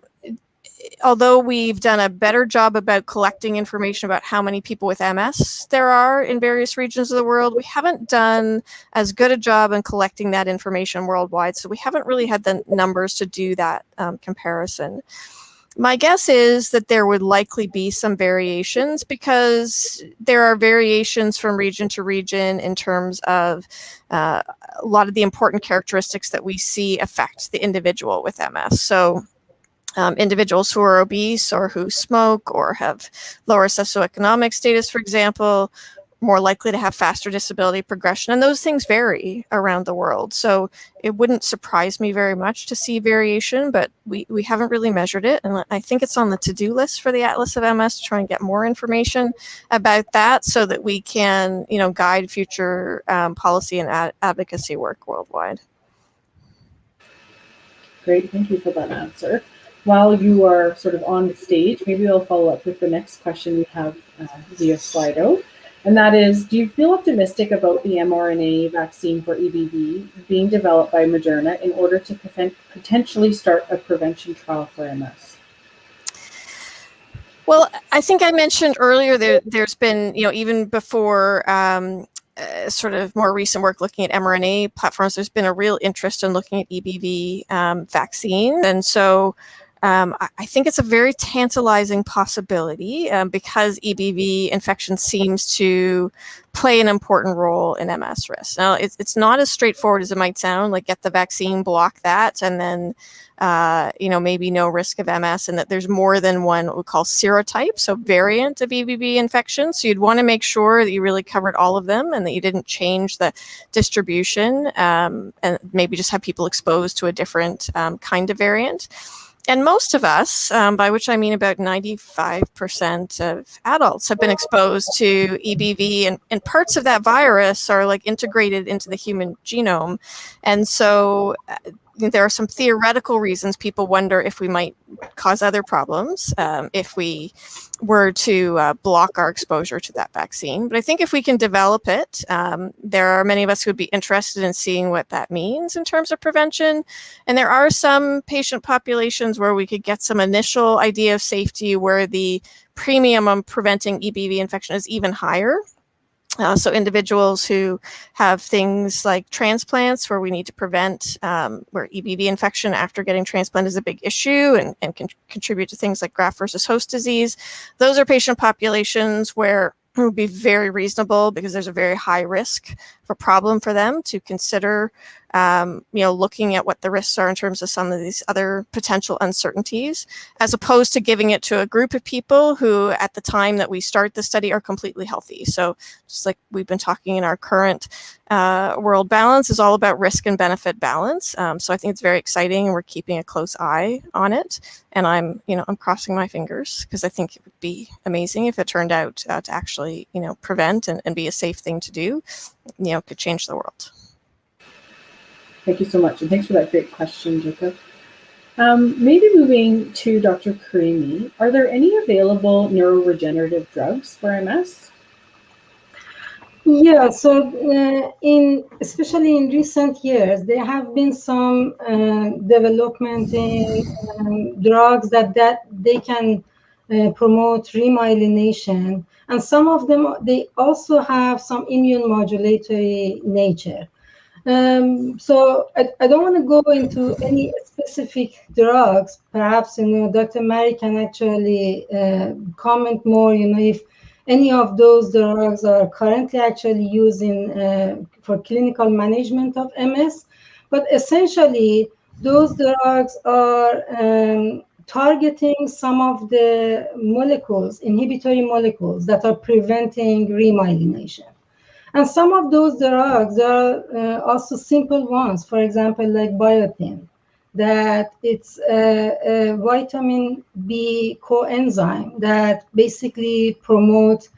although we've done a better job about collecting information about how many people with MS there are in various regions of the world, we haven't done as good a job in collecting that information worldwide. So we haven't really had the numbers to do that comparison. My guess is that there would likely be some variations, because there are variations from region to region in terms of a lot of the important characteristics that we see affect the individual with MS. So individuals who are obese or who smoke or have lower socioeconomic status, for example, more likely to have faster disability progression, and those things vary around the world. So it wouldn't surprise me very much to see variation, but we haven't really measured it, and I think it's on the to-do list for the Atlas of MS to try and get more information about that, so that we can guide future policy and advocacy work worldwide. Great, thank you for that answer. While you are sort of on the stage, maybe I'll follow up with the next question we have via Slido. And that is, do you feel optimistic about the mRNA vaccine for EBV being developed by Moderna in order to potentially start a prevention trial for MS? Well, I think I mentioned earlier there's been, even before sort of more recent work looking at mRNA platforms, there's been a real interest in looking at EBV vaccine. And so I think it's a very tantalizing possibility because EBV infection seems to play an important role in MS risk. Now, it's not as straightforward as it might sound, like get the vaccine, block that, and then maybe no risk of MS, and that there's more than one what we call serotype, so variant of EBV infection. So you'd want to make sure that you really covered all of them and that you didn't change the distribution and maybe just have people exposed to a different kind of variant. And most of us, by which I mean about 95% of adults, have been exposed to EBV, and parts of that virus are like integrated into the human genome. And so there are some theoretical reasons people wonder if we might cause other problems if we were to block our exposure to that vaccine. But I think if we can develop it, there are many of us who would be interested in seeing what that means in terms of prevention. And there are some patient populations where we could get some initial idea of safety where the premium on preventing EBV infection is even higher. So individuals who have things like transplants where we need to prevent where EBV infection after getting transplant is a big issue and can contribute to things like graft versus host disease. Those are patient populations where it would be very reasonable, because there's a very high risk for problem for them, to consider looking at what the risks are in terms of some of these other potential uncertainties, as opposed to giving it to a group of people who at the time that we start the study are completely healthy. So just like we've been talking in our current world balance is all about risk and benefit balance. So I think it's very exciting and we're keeping a close eye on it. And I'm crossing my fingers, because I think it would be amazing if it turned out to actually, prevent and be a safe thing to do, could change the world. Thank you so much, and thanks for that great question, Jacob. Maybe moving to Dr. Karimi, are there any available neuroregenerative drugs for MS? Yeah, so especially in recent years, there have been some development in drugs that they can promote remyelination, and some of them, they also have some immune modulatory nature. So I don't want to go into any specific drugs. Perhaps, Dr. Mary can actually comment more, if any of those drugs are currently actually used for clinical management of MS. But essentially, those drugs are targeting some of the molecules, inhibitory molecules, that are preventing remyelination. And some of those drugs are also simple ones, for example, like biotin, that it's a vitamin B coenzyme that basically promotes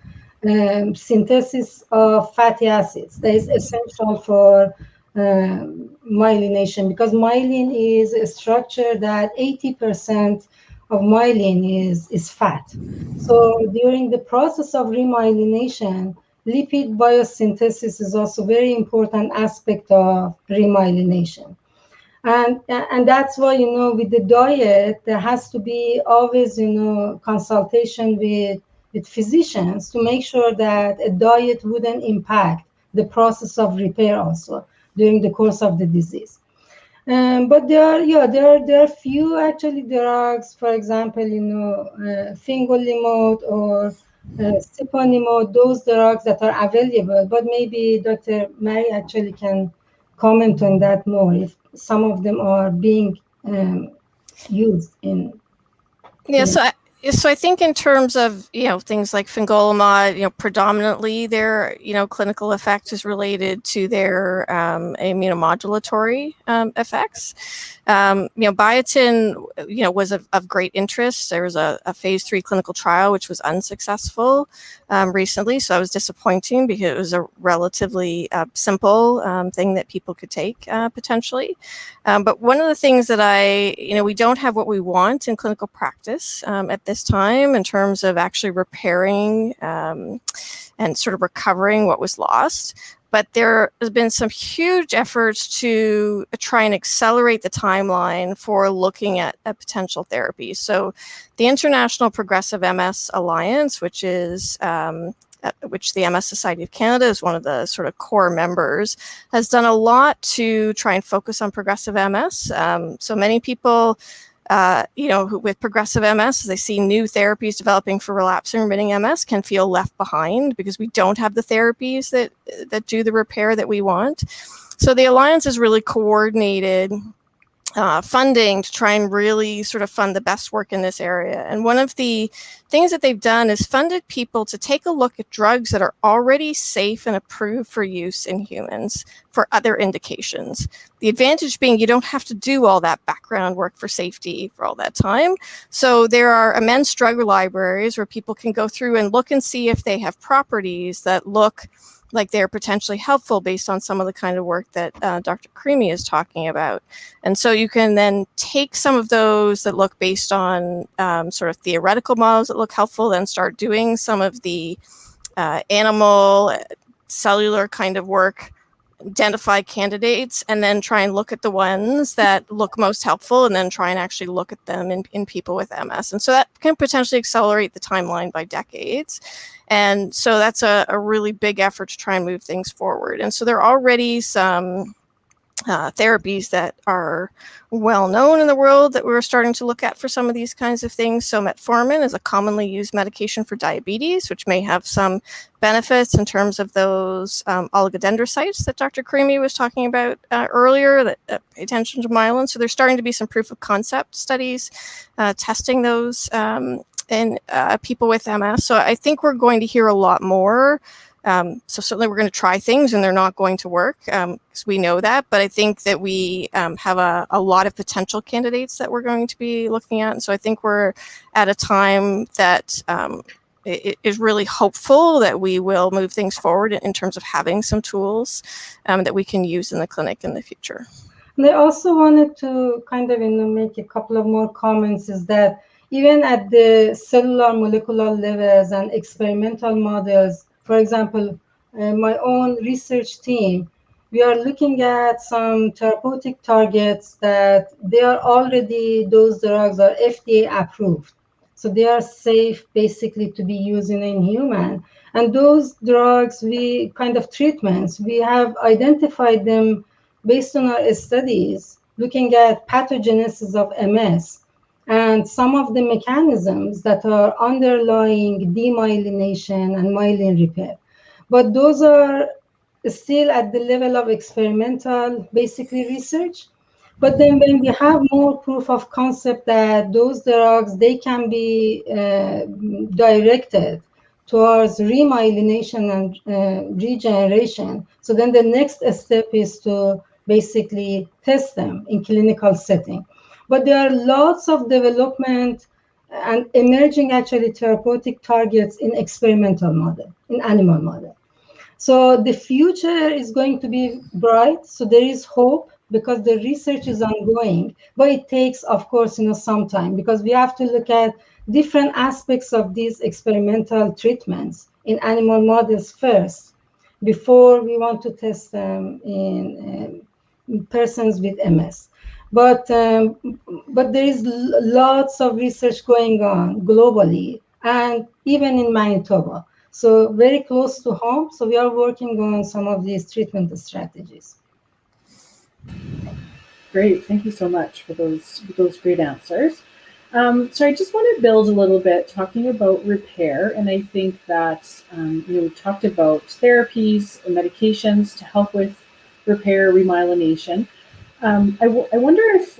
synthesis of fatty acids. That is essential for myelination, because myelin is a structure that 80% of myelin is fat. So during the process of remyelination, lipid biosynthesis is also a very important aspect of remyelination. And that's why, with the diet, there has to be always, consultation with physicians to make sure that a diet wouldn't impact the process of repair also during the course of the disease. But there are few actually drugs, for example, fingolimod or siponimod, those drugs that are available. But maybe Dr. Mary actually can comment on that more, if some of them are being used in. Yeah, so So I think in terms of, things like fingolimod, predominantly their, clinical effect is related to their immunomodulatory effects. Biotin, was of great interest. There was a phase 3 clinical trial which was unsuccessful recently, so that was disappointing because it was a relatively simple thing that people could take potentially. But one of the things that we don't have what we want in clinical practice at this time in terms of actually repairing and sort of recovering what was lost. But there has been some huge efforts to try and accelerate the timeline for looking at potential therapies. So the International Progressive MS Alliance, which is which the MS Society of Canada is one of the sort of core members, has done a lot to try and focus on progressive MS. So many people, with progressive MS, they see new therapies developing for relapsing remitting MS can feel left behind because we don't have the therapies that do the repair that we want. So the Alliance has really coordinated funding to try and really sort of fund the best work in this area. And one of the things that they've done is funded people to take a look at drugs that are already safe and approved for use in humans for other indications. The advantage being you don't have to do all that background work for safety for all that time. So there are immense drug libraries where people can go through and look and see if they have properties that look like they're potentially helpful based on some of the kind of work that Dr. Creamy is talking about. And so you can then take some of those that look based on sort of theoretical models that look helpful, then start doing some of the animal cellular kind of work, identify candidates, and then try and look at the ones that look most helpful and then try and actually look at them in people with MS. And so that can potentially accelerate the timeline by decades. And so that's a really big effort to try and move things forward. And so there are already some therapies that are well known in the world that we're starting to look at for some of these kinds of things. So metformin is a commonly used medication for diabetes, which may have some benefits in terms of those oligodendrocytes that Dr. Creamy was talking about earlier that pay attention to myelin. So there's starting to be some proof of concept studies testing those in people with MS. So I think we're going to hear a lot more. So certainly we're going to try things and they're not going to work because we know that. But I think that we have a lot of potential candidates that we're going to be looking at. And so I think we're at a time that it is really hopeful that we will move things forward in terms of having some tools that we can use in the clinic in the future. And I also wanted to kind of make a couple of more comments is that even at the cellular molecular levels and experimental models, for example, my own research team, we are looking at some therapeutic targets that they are already, those drugs are FDA approved. So they are safe basically to be used in human. And those drugs, treatments, we have identified them based on our studies, looking at pathogenesis of MS and some of the mechanisms that are underlying demyelination and myelin repair. But those are still at the level of experimental, basically research. But then when we have more proof of concept that those drugs, they can be directed towards remyelination and regeneration. So then the next step is to basically test them in clinical setting. But there are lots of development and emerging actually therapeutic targets in experimental model, in animal model. So the future is going to be bright. So there is hope because the research is ongoing, but it takes, of course, some time because we have to look at different aspects of these experimental treatments in animal models first before we want to test them in persons with MS. But there is lots of research going on globally and even in Manitoba. So very close to home. So we are working on some of these treatment strategies. Great, thank you so much for those great answers. So I just want to build a little bit talking about repair, and I think that we talked about therapies and medications to help with repair, remyelination. I wonder if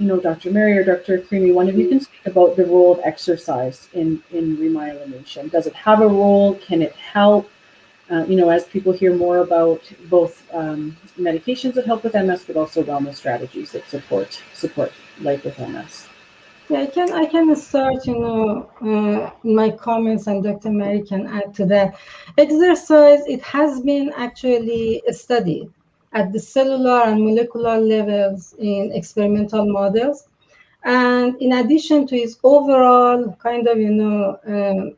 Dr. Mary or Dr. Creamy, one of you can speak about the role of exercise in remyelination. Does it have a role? Can it help? As people hear more about both medications that help with MS, but also wellness strategies that support life with MS. Yeah, I can start, my comments, and Dr. Mary can add to that. Exercise, it has been actually studied at the cellular and molecular levels in experimental models. And in addition to its overall kind of,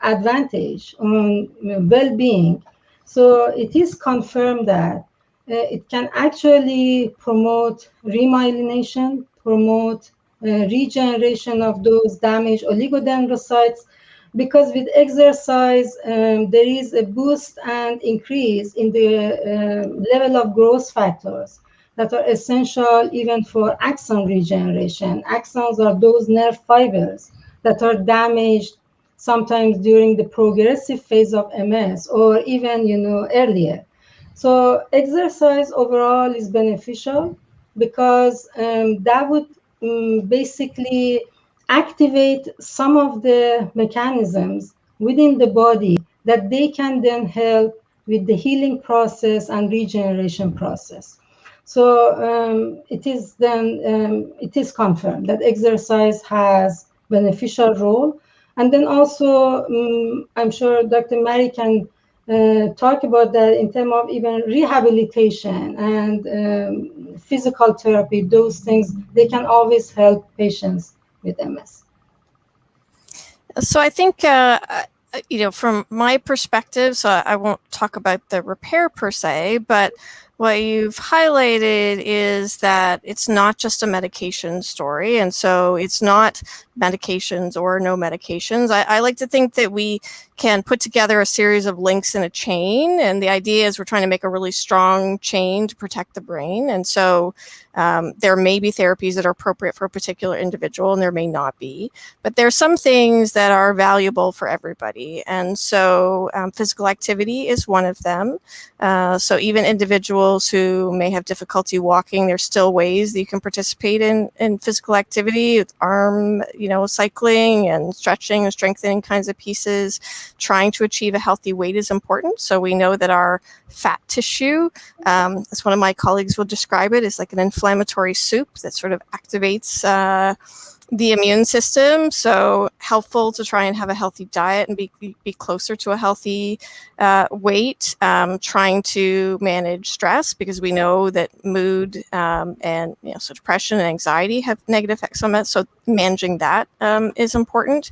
advantage on well-being, so it is confirmed that it can actually promote remyelination, promote regeneration of those damaged oligodendrocytes, because with exercise, there is a boost and increase in the level of growth factors that are essential even for axon regeneration. Axons are those nerve fibers that are damaged sometimes during the progressive phase of MS or even, earlier. So exercise overall is beneficial because that would basically activate some of the mechanisms within the body that they can then help with the healing process and regeneration process. So it is confirmed that exercise has beneficial role. And then also, I'm sure Dr. Mary can talk about that in terms of even rehabilitation and physical therapy. Those things, they can always help patients with MS. So I think, from my perspective, so I won't talk about the repair per se, but what you've highlighted is that it's not just a medication story. And so it's not medications or no medications. I like to think that we can put together a series of links in a chain. And the idea is we're trying to make a really strong chain to protect the brain. And so there may be therapies that are appropriate for a particular individual, and there may not be. But there are some things that are valuable for everybody. And so physical activity is one of them. So even individuals who may have difficulty walking, there's still ways that you can participate in physical activity with arm, cycling and stretching and strengthening kinds of pieces. Trying to achieve a healthy weight is important. So we know that our fat tissue, as one of my colleagues will describe it, is like an inflammatory soup that sort of activates the immune system. So helpful to try and have a healthy diet and be closer to a healthy weight. Trying to manage stress, because we know that mood and so depression and anxiety have negative effects on that. So managing that is important.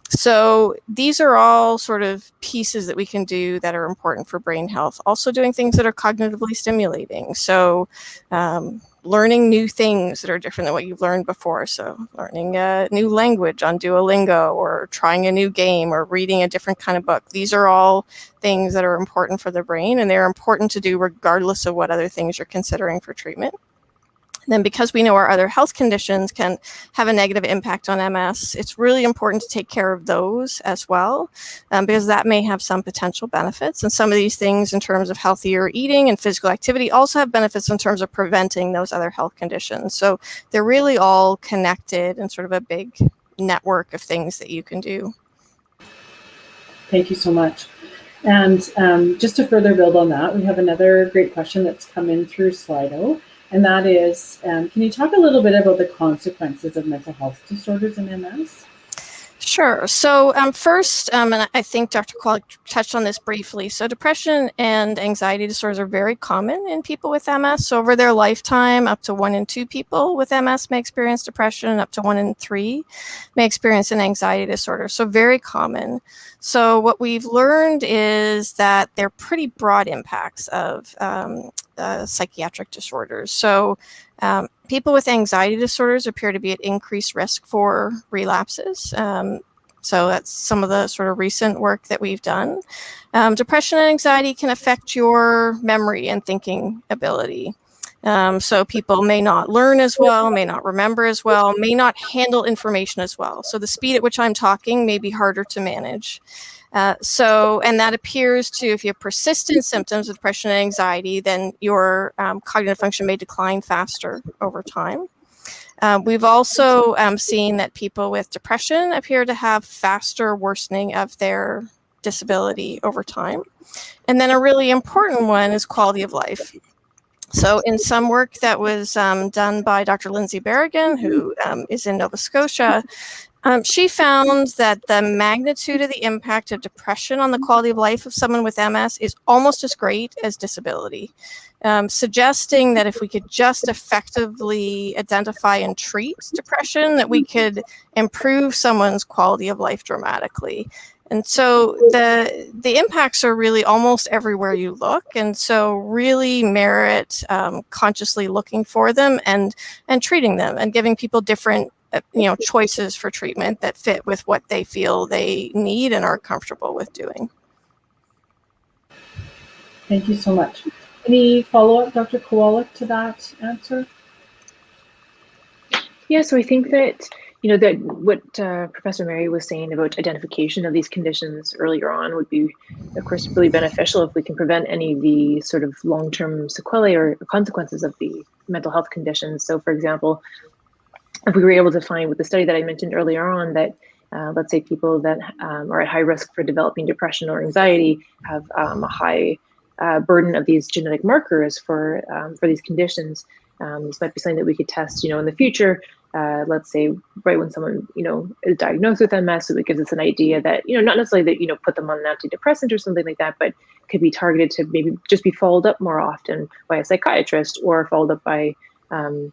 So these are all sort of pieces that we can do that are important for brain health. Also doing things that are cognitively stimulating. So learning new things that are different than what you've learned before. So learning a new language on Duolingo, or trying a new game, or reading a different kind of book. These are all things that are important for the brain, and they're important to do regardless of what other things you're considering for treatment. Then, because we know our other health conditions can have a negative impact on MS, it's really important to take care of those as well, because that may have some potential benefits. And some of these things in terms of healthier eating and physical activity also have benefits in terms of preventing those other health conditions. So they're really all connected in sort of a big network of things that you can do. Thank you so much. And just to further build on that, we have another great question that's come in through Slido. And that is, can you talk a little bit about the consequences of mental health disorders in MS? Sure. So first, and I think Dr. Kwok touched on this briefly. So depression and anxiety disorders are very common in people with MS. So over their lifetime, up to 1 in 2 people with MS may experience depression, and up to 1 in 3 may experience an anxiety disorder. So very common. So what we've learned is that they're pretty broad impacts of psychiatric disorders. So people with anxiety disorders appear to be at increased risk for relapses. So that's some of the sort of recent work that we've done. Depression and anxiety can affect your memory and thinking ability. So people may not learn as well, may not remember as well, may not handle information as well. So the speed at which I'm talking may be harder to manage. And that appears to, if you have persistent symptoms of depression and anxiety, then your cognitive function may decline faster over time. We've also seen that people with depression appear to have faster worsening of their disability over time. And then a really important one is quality of life. So in some work that was done by Dr. Lindsay Berrigan, who is in Nova Scotia, she found that the magnitude of the impact of depression on the quality of life of someone with MS is almost as great as disability, suggesting that if we could just effectively identify and treat depression, that we could improve someone's quality of life dramatically. And so the impacts are really almost everywhere you look, and so really merit consciously looking for them and treating them and giving people different choices for treatment that fit with what they feel they need and are comfortable with doing. Thank you so much. Any follow-up, Dr. Kowalik, to that answer? Yeah, so I think that that what Professor Mary was saying about identification of these conditions earlier on would be, of course, really beneficial if we can prevent any of the sort of long-term sequelae or consequences of the mental health conditions. So, for example, if we were able to find with the study that I mentioned earlier on that, let's say people that are at high risk for developing depression or anxiety have a high burden of these genetic markers for these conditions, this might be something that we could test, in the future. Let's say right when someone, is diagnosed with MS, so it gives us an idea that, not necessarily that, put them on an antidepressant or something like that, but could be targeted to maybe just be followed up more often by a psychiatrist or followed up by, more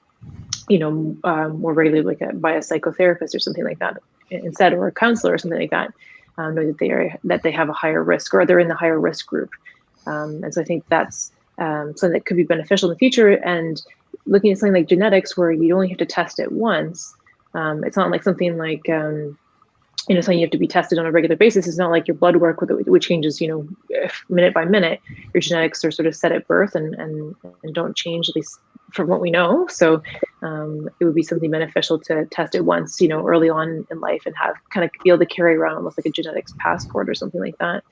regularly by a psychotherapist or something like that instead, or a counselor or something like that, know that they have a higher risk or they're in the higher risk group. And so I think that's something that could be beneficial in the future. And looking at something like genetics, where you only have to test it once, it's not like something like something you have to be tested on a regular basis. It's not like your blood work, which changes minute by minute. Your genetics are sort of set at birth and don't change, at least from what we know. So it would be something beneficial to test it once, early on in life, and have kind of be able to carry around almost like a genetics passport or something like that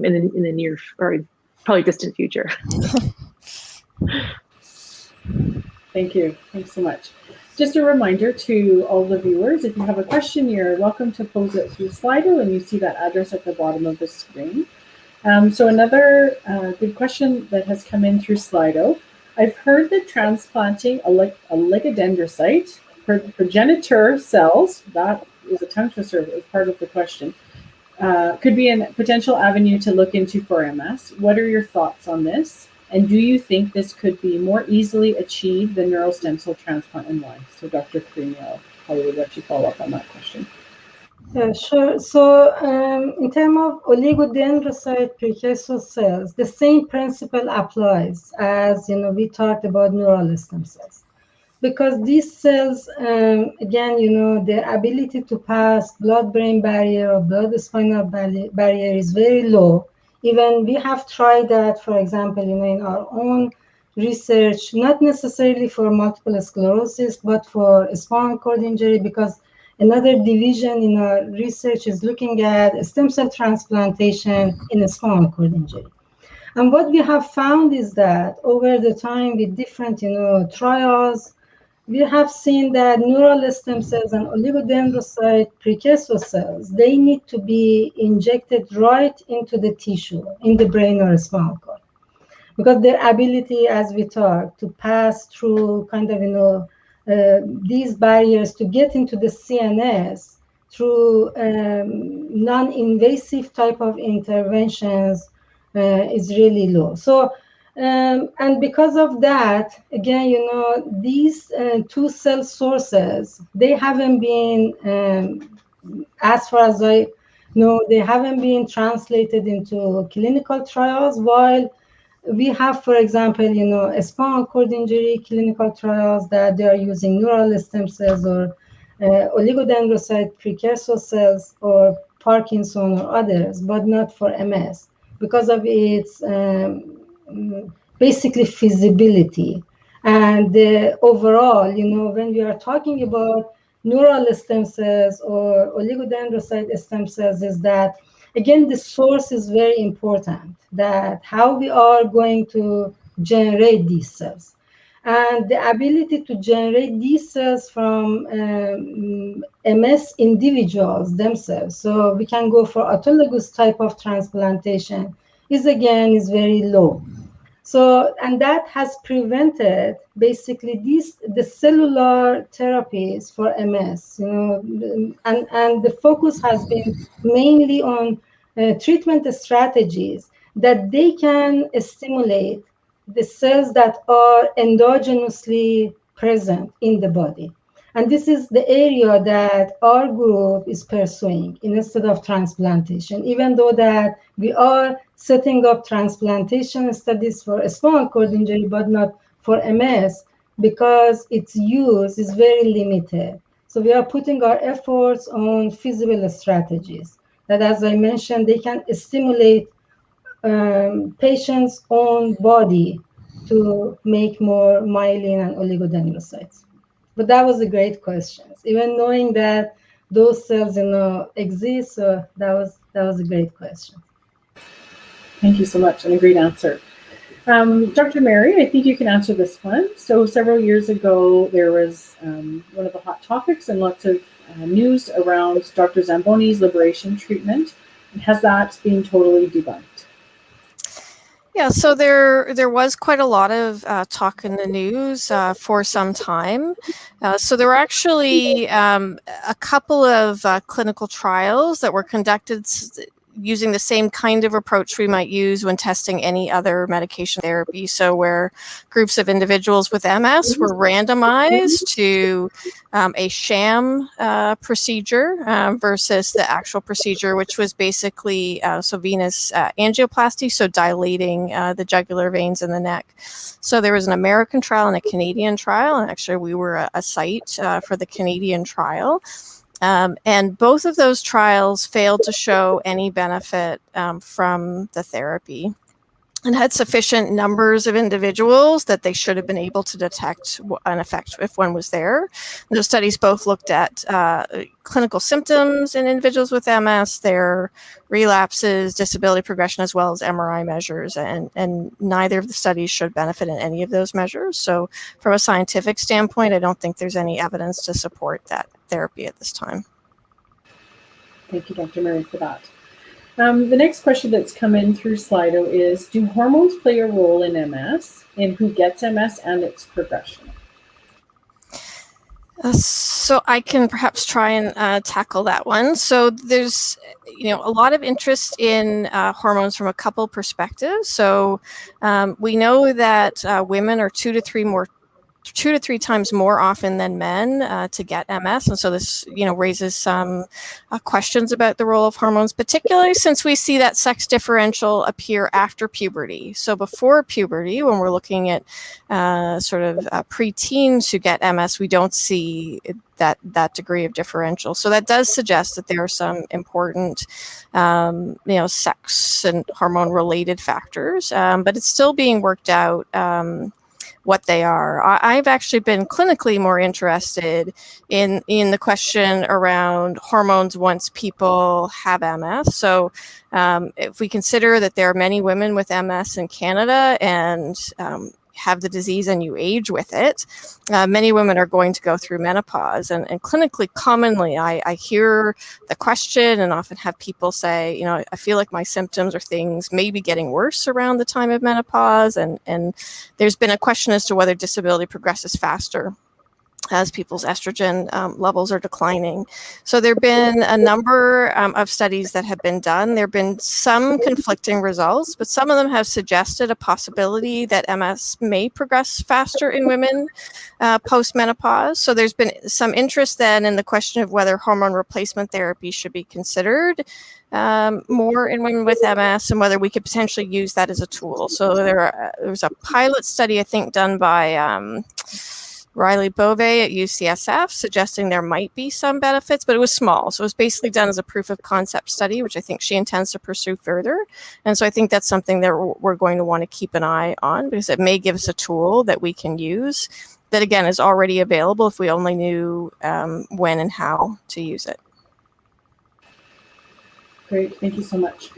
in the near or probably distant future. Thank you. Thanks so much. Just a reminder to all the viewers, if you have a question, you're welcome to pose it through Slido, and you see that address at the bottom of the screen. So another good question that has come in through Slido. I've heard that transplanting a oligodendrocyte progenitor cells, that is a tongue twister as part of the question, could be a potential avenue to look into for MS. What are your thoughts on this? And do you think this could be more easily achieved than neural stem cell transplant and why? So Dr. Cremiel, I would let you follow up on that question. Yeah, sure. So in terms of oligodendrocyte precursor cells, the same principle applies as, we talked about neural stem cells. Because these cells, again, their ability to pass blood-brain barrier or blood-spinal barrier is very low. Even we have tried that, for example, in our own research, not necessarily for multiple sclerosis, but for spinal cord injury, because another division in our research is looking at stem cell transplantation in a spinal cord injury. And what we have found is that over the time with different, trials, we have seen that neural stem cells and oligodendrocyte precursor cells, they need to be injected right into the tissue, in the brain or spinal cord. Because their ability, as we talked, to pass through kind of, these barriers to get into the CNS through non-invasive type of interventions is really low. So, and because of that, again, these two cell sources, they haven't been, as far as I know, they haven't been translated into clinical trials, while we have, for example, a spinal cord injury clinical trials that they are using neural stem cells or oligodendrocyte precursor cells or Parkinson or others, but not for MS because of its basically feasibility. And overall, when we are talking about neural stem cells or oligodendrocyte stem cells, is that, again, the source is very important, that how we are going to generate these cells. And the ability to generate these cells from MS individuals themselves, so we can go for autologous type of transplantation, is very low. So, and that has prevented basically the cellular therapies for MS, and the focus has been mainly on treatment strategies that they can stimulate the cells that are endogenously present in the body. And this is the area that our group is pursuing instead of transplantation, even though that we are setting up transplantation studies for spinal cord injury, but not for MS, because its use is very limited. So we are putting our efforts on feasible strategies that, as I mentioned, they can stimulate patient's own body to make more myelin and oligodendrocytes. But that was a great question. Even knowing that those cells, exist, so that was a great question. Thank you so much, and a great answer. Dr. Mary, I think you can answer this one. So several years ago, there was one of the hot topics and lots of news around Dr. Zamboni's liberation treatment. Has that been totally debunked? Yeah, so there was quite a lot of talk in the news for some time. So there were actually a couple of clinical trials that were conducted using the same kind of approach we might use when testing any other medication therapy. So where groups of individuals with MS were randomized to a sham procedure versus the actual procedure, which was basically so venous angioplasty, so dilating the jugular veins in the neck. So there was an American trial and a Canadian trial, and actually we were a site for the Canadian trial. And both of those trials failed to show any benefit from the therapy, and had sufficient numbers of individuals that they should have been able to detect an effect if one was there. Those studies both looked at clinical symptoms in individuals with MS, their relapses, disability progression, as well as MRI measures, and neither of the studies showed benefit in any of those measures. So from a scientific standpoint, I don't think there's any evidence to support that therapy at this time. Thank you, Dr. Mary, for that. The next question that's come in through Slido is, do hormones play a role in MS, in who gets MS and its progression? So I can perhaps try and tackle that one. So there's, a lot of interest in hormones from a couple perspectives. So we know that women are 2 to 3 times more often than men to get MS. And so this, raises some questions about the role of hormones, particularly since we see that sex differential appear after puberty. So before puberty, when we're looking at preteens who get MS, we don't see that degree of differential. So that does suggest that there are some important, sex and hormone related factors, but it's still being worked out what they are. I've actually been clinically more interested in the question around hormones once people have MS. So if we consider that there are many women with MS in Canada and have the disease and you age with it, many women are going to go through menopause. And clinically, commonly, I hear the question and often have people say, I feel like my symptoms or things may be getting worse around the time of menopause. And there's been a question as to whether disability progresses faster as people's estrogen levels are declining. So there have been a number of studies that have been done. There have been some conflicting results, but some of them have suggested a possibility that MS may progress faster in women post-menopause. So there's been some interest then in the question of whether hormone replacement therapy should be considered more in women with MS, and whether we could potentially use that as a tool. So there was a pilot study, I think, done by Riley Bove at UCSF, suggesting there might be some benefits, but it was small. So it was basically done as a proof of concept study, which I think she intends to pursue further. And so I think that's something that we're going to want to keep an eye on, because it may give us a tool that we can use that, again, is already available if we only knew when and how to use it. Great, thank you so much.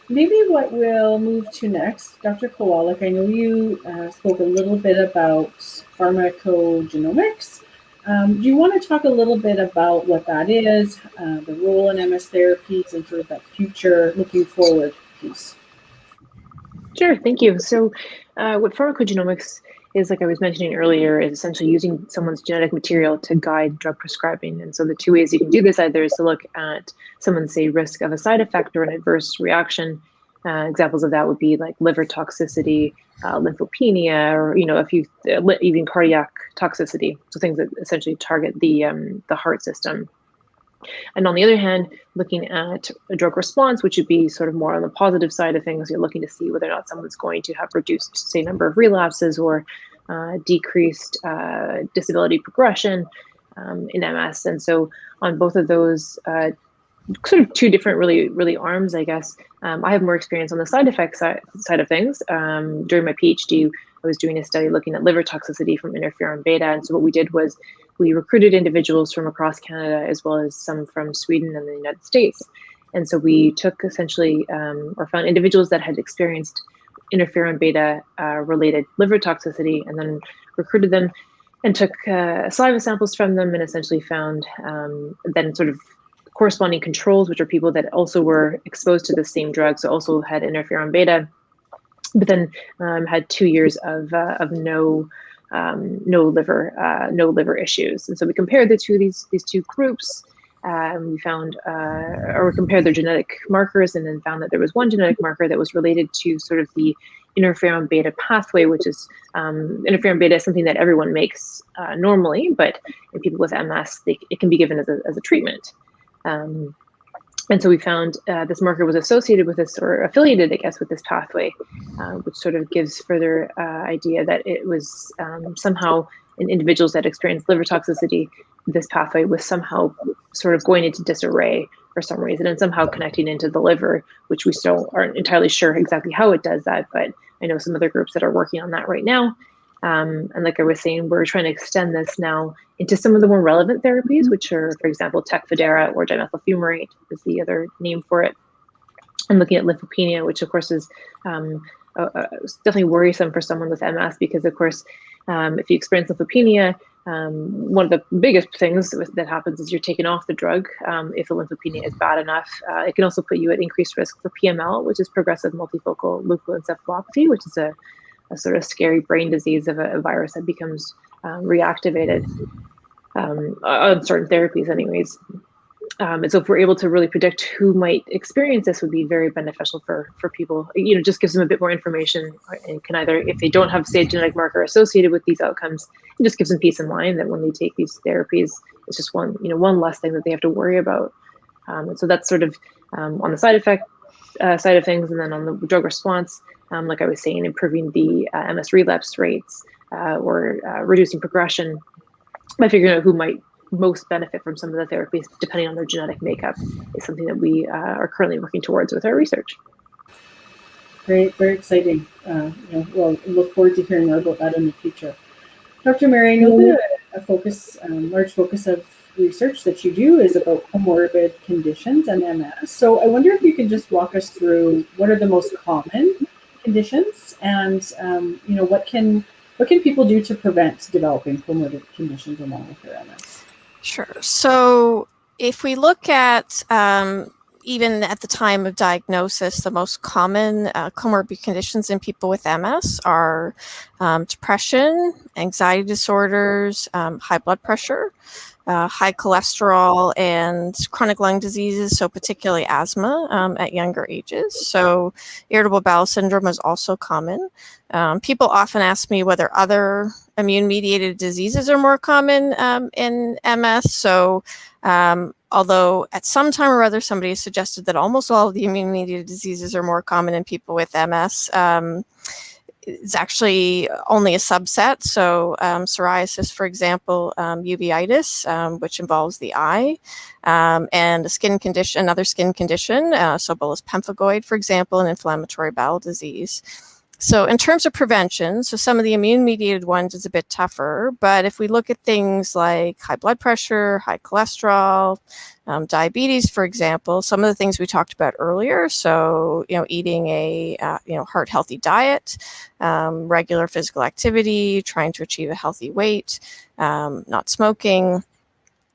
Maybe what we'll move to next, Dr. Kowalik, I know you spoke a little bit about pharmacogenomics. Do you want to talk a little bit about what that is, the role in MS therapies, and sort of that future looking forward piece? Sure, thank you. So what pharmacogenomics is, like I was mentioning earlier, is essentially using someone's genetic material to guide drug prescribing. And so the two ways you can do this either is to look at someone's, say, risk of a side effect or an adverse reaction. Examples of that would be like liver toxicity, lymphopenia, or a few even cardiac toxicity. So things that essentially target the heart system. And on the other hand, looking at a drug response, which would be sort of more on the positive side of things, you're looking to see whether or not someone's going to have reduced, say, number of relapses or decreased disability progression in MS. And so on both of those sort of two different really arms, I guess, I have more experience on the side effects side of things. During my PhD, I was doing a study looking at liver toxicity from interferon beta. And so what we did was we recruited individuals from across Canada, as well as some from Sweden and the United States. And so we took essentially, or found individuals that had experienced interferon beta related liver toxicity, and then recruited them and took saliva samples from them, and essentially found then sort of corresponding controls, which are people that also were exposed to the same drug, so also had interferon beta, but then had 2 years of no liver issues. And so we compared these two groups. We found, or we compared their genetic markers, and then found that there was one genetic marker that was related to sort of the interferon beta pathway, which is interferon beta is something that everyone makes normally, but in people with MS, it can be given as a treatment. And so we found this marker was associated with this, or affiliated, I guess, with this pathway, which sort of gives further idea that it was somehow in individuals that experienced liver toxicity, this pathway was somehow sort of going into disarray for some reason, and somehow connecting into the liver, which we still aren't entirely sure exactly how it does that, but I know some other groups that are working on that right now. And like I was saying, we're trying to extend this now into some of the more relevant therapies, which are, for example, Tecfidera, or dimethyl fumarate is the other name for it. And looking at lymphopenia, which of course is definitely worrisome for someone with MS, because of course, if you experience lymphopenia, one of the biggest things that happens is you're taken off the drug. If the lymphopenia is bad enough, it can also put you at increased risk for PML, which is progressive multifocal leukoencephalopathy, which is a sort of scary brain disease of a virus that becomes reactivated on certain therapies anyways. And so if we're able to really predict who might experience this, would be very beneficial for people. Just gives them a bit more information, and can either, if they don't have, say, a genetic marker associated with these outcomes, it just gives them peace of mind that when they take these therapies, it's just one less thing that they have to worry about. And so that's sort of on the side effect side of things. And then on the drug response, like I was saying, improving the MS relapse rates, or reducing progression by figuring out who might most benefit from some of the therapies, depending on their genetic makeup, is something that we are currently working towards with our research. Great, very exciting. We'll look forward to hearing more about that in the future. Dr. Mary, I know that a large focus of research that you do is about comorbid conditions and MS. So I wonder if you can just walk us through what are the most common conditions, and what can people do to prevent developing comorbid conditions along with their MS? Sure. So if we look at even at the time of diagnosis, the most common comorbid conditions in people with MS are depression, anxiety disorders, high blood pressure, high cholesterol, and chronic lung diseases, so particularly asthma at younger ages. So irritable bowel syndrome is also common. People often ask me whether other immune-mediated diseases are more common in MS. So although at some time or other somebody has suggested that almost all of the immune-mediated diseases are more common in people with MS, it's actually only a subset. So psoriasis, for example, uveitis, which involves the eye, and another skin condition, so bullous pemphigoid, for example, an inflammatory bowel disease. So in terms of prevention, so some of the immune-mediated ones is a bit tougher, but if we look at things like high blood pressure, high cholesterol, diabetes, for example, some of the things we talked about earlier. So, eating a heart healthy diet, regular physical activity, trying to achieve a healthy weight, not smoking,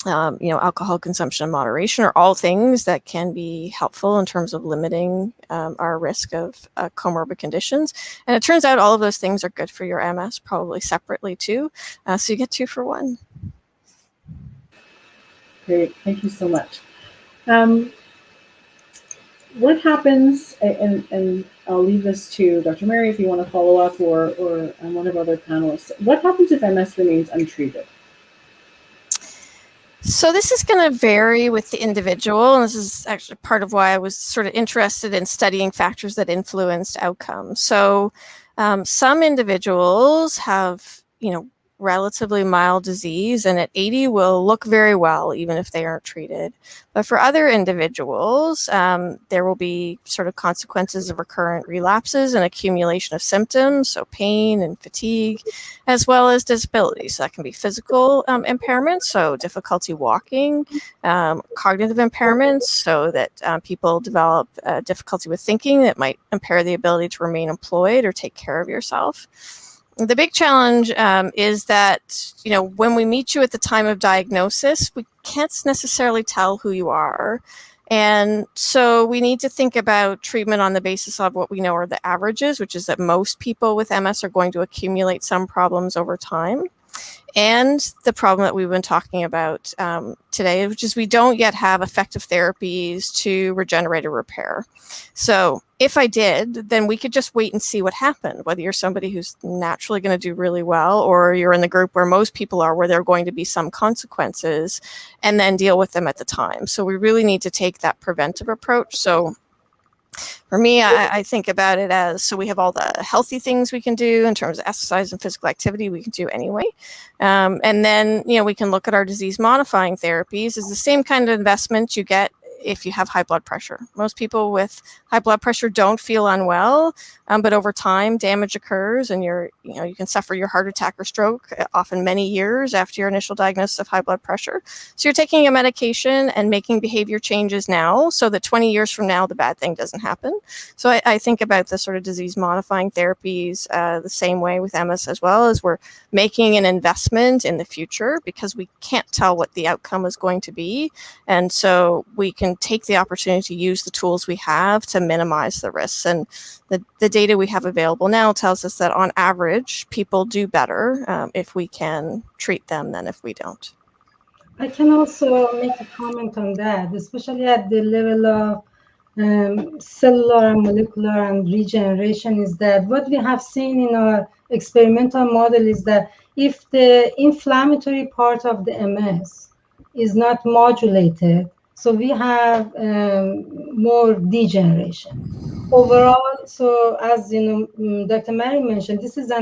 alcohol consumption in moderation are all things that can be helpful in terms of limiting our risk of comorbid conditions. And it turns out all of those things are good for your MS, probably separately too. So you get 2 for 1. Great, thank you so much. What happens, and I'll leave this to Dr. Mary if you want to follow up, or one of our other panelists. What happens if MS remains untreated? So this is going to vary with the individual, and this is actually part of why I was sort of interested in studying factors that influenced outcomes. So some individuals have, relatively mild disease, and at 80 will look very well even if they aren't treated. But for other individuals, there will be sort of consequences of recurrent relapses and accumulation of symptoms, so pain and fatigue, as well as disability. So that can be physical impairments, so difficulty walking, cognitive impairments, so that people develop difficulty with thinking that might impair the ability to remain employed or take care of yourself. The big challenge is that, when we meet you at the time of diagnosis, we can't necessarily tell who you are. And so we need to think about treatment on the basis of what we know are the averages, which is that most people with MS are going to accumulate some problems over time. And the problem that we've been talking about today, which is we don't yet have effective therapies to regenerate or repair. So if I did, then we could just wait and see what happened, whether you're somebody who's naturally going to do really well, or you're in the group where most people are, where there are going to be some consequences, and then deal with them at the time. So we really need to take that preventive approach. So for me, I think about it as, so we have all the healthy things we can do in terms of exercise and physical activity we can do anyway. And then, we can look at our disease modifying therapies as the same kind of investment you get if you have high blood pressure. Most people with high blood pressure don't feel unwell, but over time damage occurs, and you can suffer your heart attack or stroke often many years after your initial diagnosis of high blood pressure. So you're taking a medication and making behavior changes now so that 20 years from now the bad thing doesn't happen. So I think about the sort of disease modifying therapies the same way with MS, as well as we're making an investment in the future because we can't tell what the outcome is going to be. And so we can take the opportunity to use the tools we have to minimize the risks. And the data we have available now tells us that on average, people do better if we can treat them than if we don't. I can also make a comment on that, especially at the level of cellular and molecular and regeneration, is that what we have seen in our experimental model is that if the inflammatory part of the MS is not modulated, so we have more degeneration overall. So as Dr. Mary mentioned, this is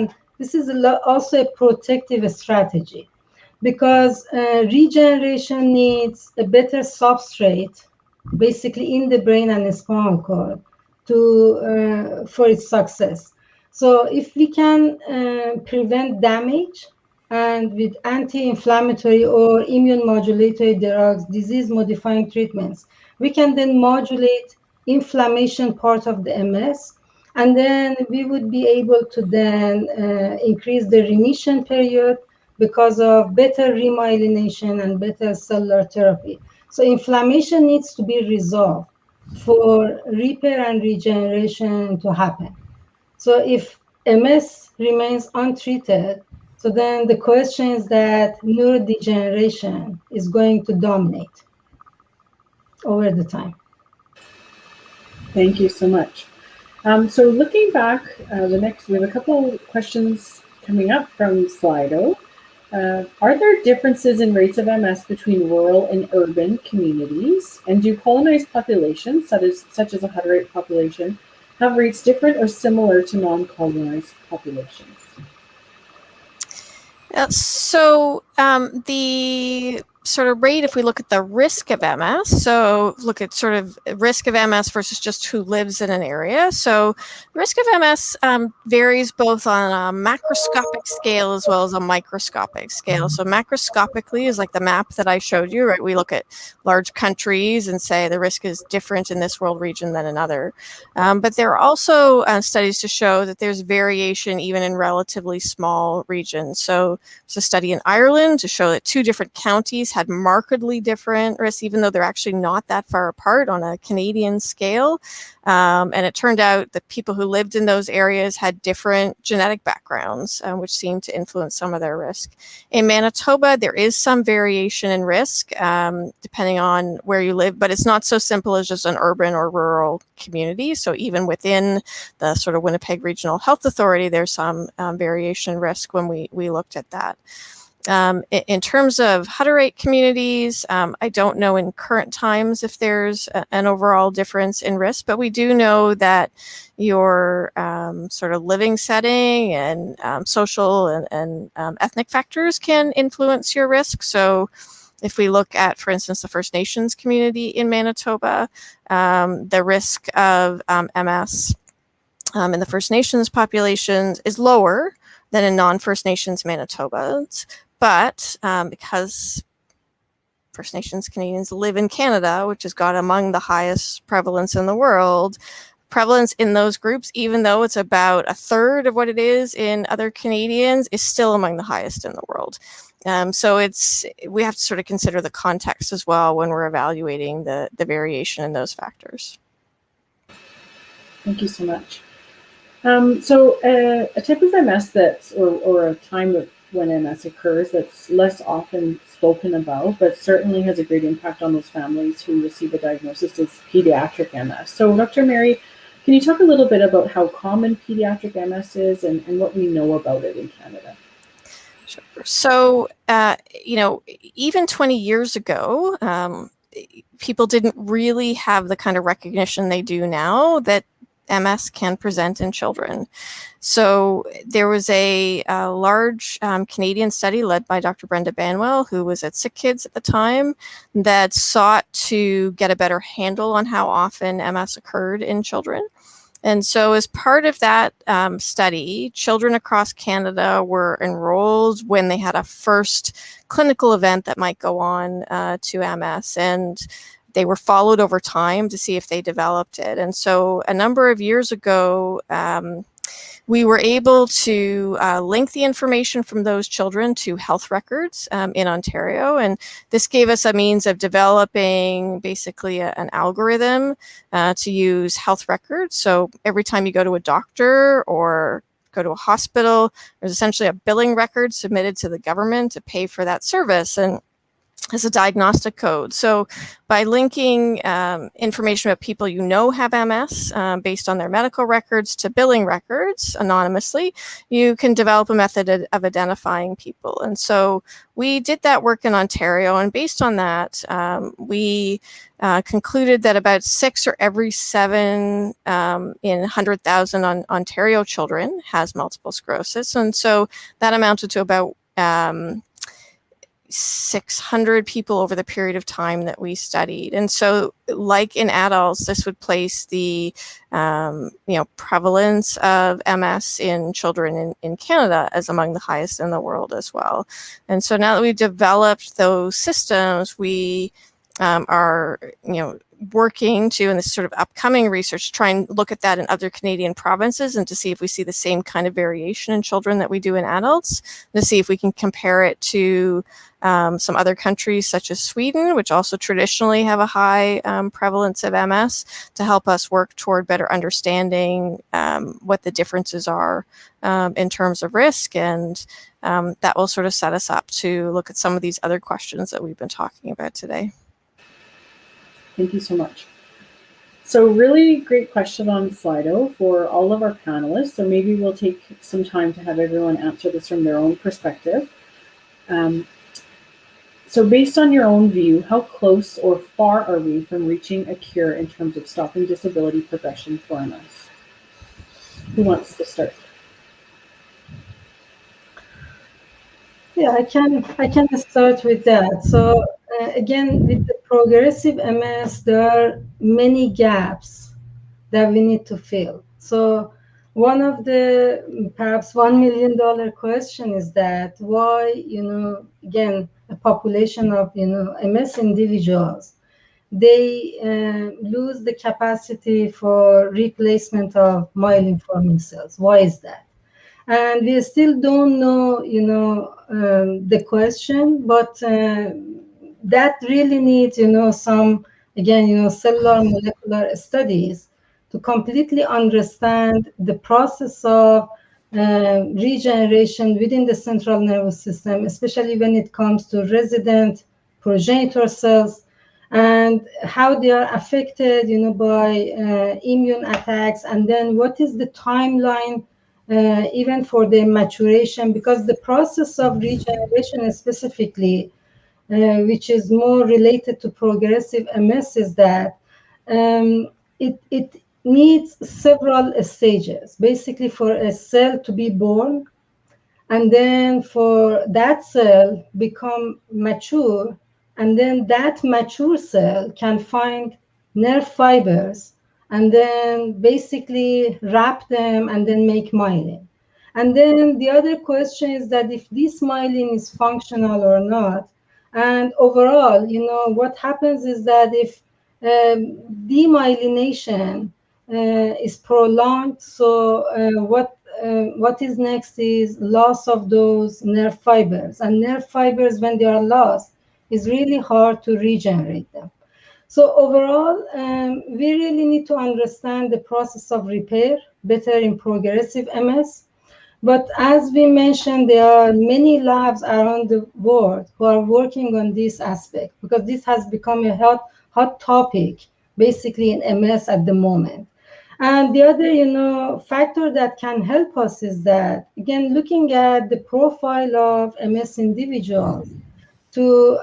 also a protective strategy, because regeneration needs a better substrate, basically in the brain and the spinal cord, for its success. So if we can prevent damage, and with anti-inflammatory or immune modulatory drugs, disease-modifying treatments, we can then modulate inflammation part of the MS, and then we would be able to then increase the remission period because of better remyelination and better cellular therapy. So inflammation needs to be resolved for repair and regeneration to happen. So if MS remains untreated, so then the question is that neurodegeneration is going to dominate over the time. Thank you so much. So looking back, we have a couple questions coming up from Slido. Are there differences in rates of MS between rural and urban communities? And do colonized populations, such as a Hutterite population, have rates different or similar to non-colonized populations? So the sort of rate if we look at the risk of MS. So look at sort of risk of MS versus just who lives in an area. So risk of MS varies both on a macroscopic scale as well as a microscopic scale. So macroscopically is like the map that I showed you, right? We look at large countries and say the risk is different in this world region than another. But there are also studies to show that there's variation even in relatively small regions. So there's a study in Ireland to show that 2 different counties had markedly different risks, even though they're actually not that far apart on a Canadian scale. And it turned out that people who lived in those areas had different genetic backgrounds, which seemed to influence some of their risk. In Manitoba, there is some variation in risk, depending on where you live, but it's not so simple as just an urban or rural community. So even within the sort of Winnipeg Regional Health Authority, there's some variation in risk when we looked at that. In terms of Hutterite communities, I don't know in current times if there's an overall difference in risk, but we do know that your sort of living setting and social and ethnic factors can influence your risk. So if we look at, for instance, the First Nations community in Manitoba, the risk of MS in the First Nations populations is lower than in non-First Nations Manitobans. But because First Nations Canadians live in Canada, which has got among the highest prevalence in the world, prevalence in those groups, even though it's about 1/3 of what it is in other Canadians, is still among the highest in the world. So we have to sort of consider the context as well when we're evaluating the variation in those factors. Thank you so much. So a type of MS that's, or a time of when MS occurs that's less often spoken about, but certainly has a great impact on those families who receive a diagnosis is pediatric MS. So Dr. Mary, can you talk a little bit about how common pediatric MS is and what we know about it in Canada? Sure. So, even 20 years ago, people didn't really have the kind of recognition they do now that MS can present in children. So there was a large Canadian study led by Dr. Brenda Banwell, who was at Sick Kids at the time, that sought to get a better handle on how often MS occurred in children. And so as part of that study, children across Canada were enrolled when they had a first clinical event that might go on to MS. And they were followed over time to see if they developed it. And so a number of years ago, we were able to link the information from those children to health records in Ontario. And this gave us a means of developing basically an algorithm to use health records. So every time you go to a doctor or go to a hospital, there's essentially a billing record submitted to the government to pay for that service. And as a diagnostic code. So by linking information about people you know have MS based on their medical records to billing records anonymously, you can develop a method of identifying people. And so we did that work in Ontario, and based on that, we concluded that about 6 or every 7 in 100,000 Ontario children has multiple sclerosis. And so that amounted to about 600 people over the period of time that we studied. And so like in adults, this would place the prevalence of MS in children in Canada as among the highest in the world as well. And so now that we've developed those systems, we are working to, in this sort of upcoming research, try and look at that in other Canadian provinces and to see if we see the same kind of variation in children that we do in adults, to see if we can compare it to some other countries such as Sweden, which also traditionally have a high prevalence of MS, to help us work toward better understanding what the differences are in terms of risk. And that will sort of set us up to look at some of these other questions that we've been talking about today. Thank you so much. So really great question on Slido for all of our panelists. So maybe we'll take some time to have everyone answer this from their own perspective. So based on your own view, how close or far are we from reaching a cure in terms of stopping disability progression for MS? Who wants to start? Yeah, I can start with that. So again, with the progressive MS, there are many gaps that we need to fill. So one of the perhaps $1 million question is that why, again, a population of, MS individuals, they lose the capacity for replacement of myelin forming cells. Why is that? And we still don't know, the question, but that really needs, some, again, cellular molecular studies to completely understand the process of regeneration within the central nervous system, especially when it comes to resident progenitor cells and how they are affected, by immune attacks, and then what is the timeline even for their maturation, because the process of regeneration specifically, which is more related to progressive MS, is that it needs several stages, basically for a cell to be born, and then for that cell become mature, and then that mature cell can find nerve fibers and then basically wrap them and then make myelin. And then the other question is that if this myelin is functional or not. And overall, what happens is that if demyelination is prolonged, so what is next is loss of those nerve fibers. And nerve fibers, when they are lost, is really hard to regenerate them. So overall, we really need to understand the process of repair better in progressive MS. But as we mentioned, there are many labs around the world who are working on this aspect, because this has become a hot topic, basically in MS at the moment. And the other, factor that can help us is that, again, looking at the profile of MS individuals to,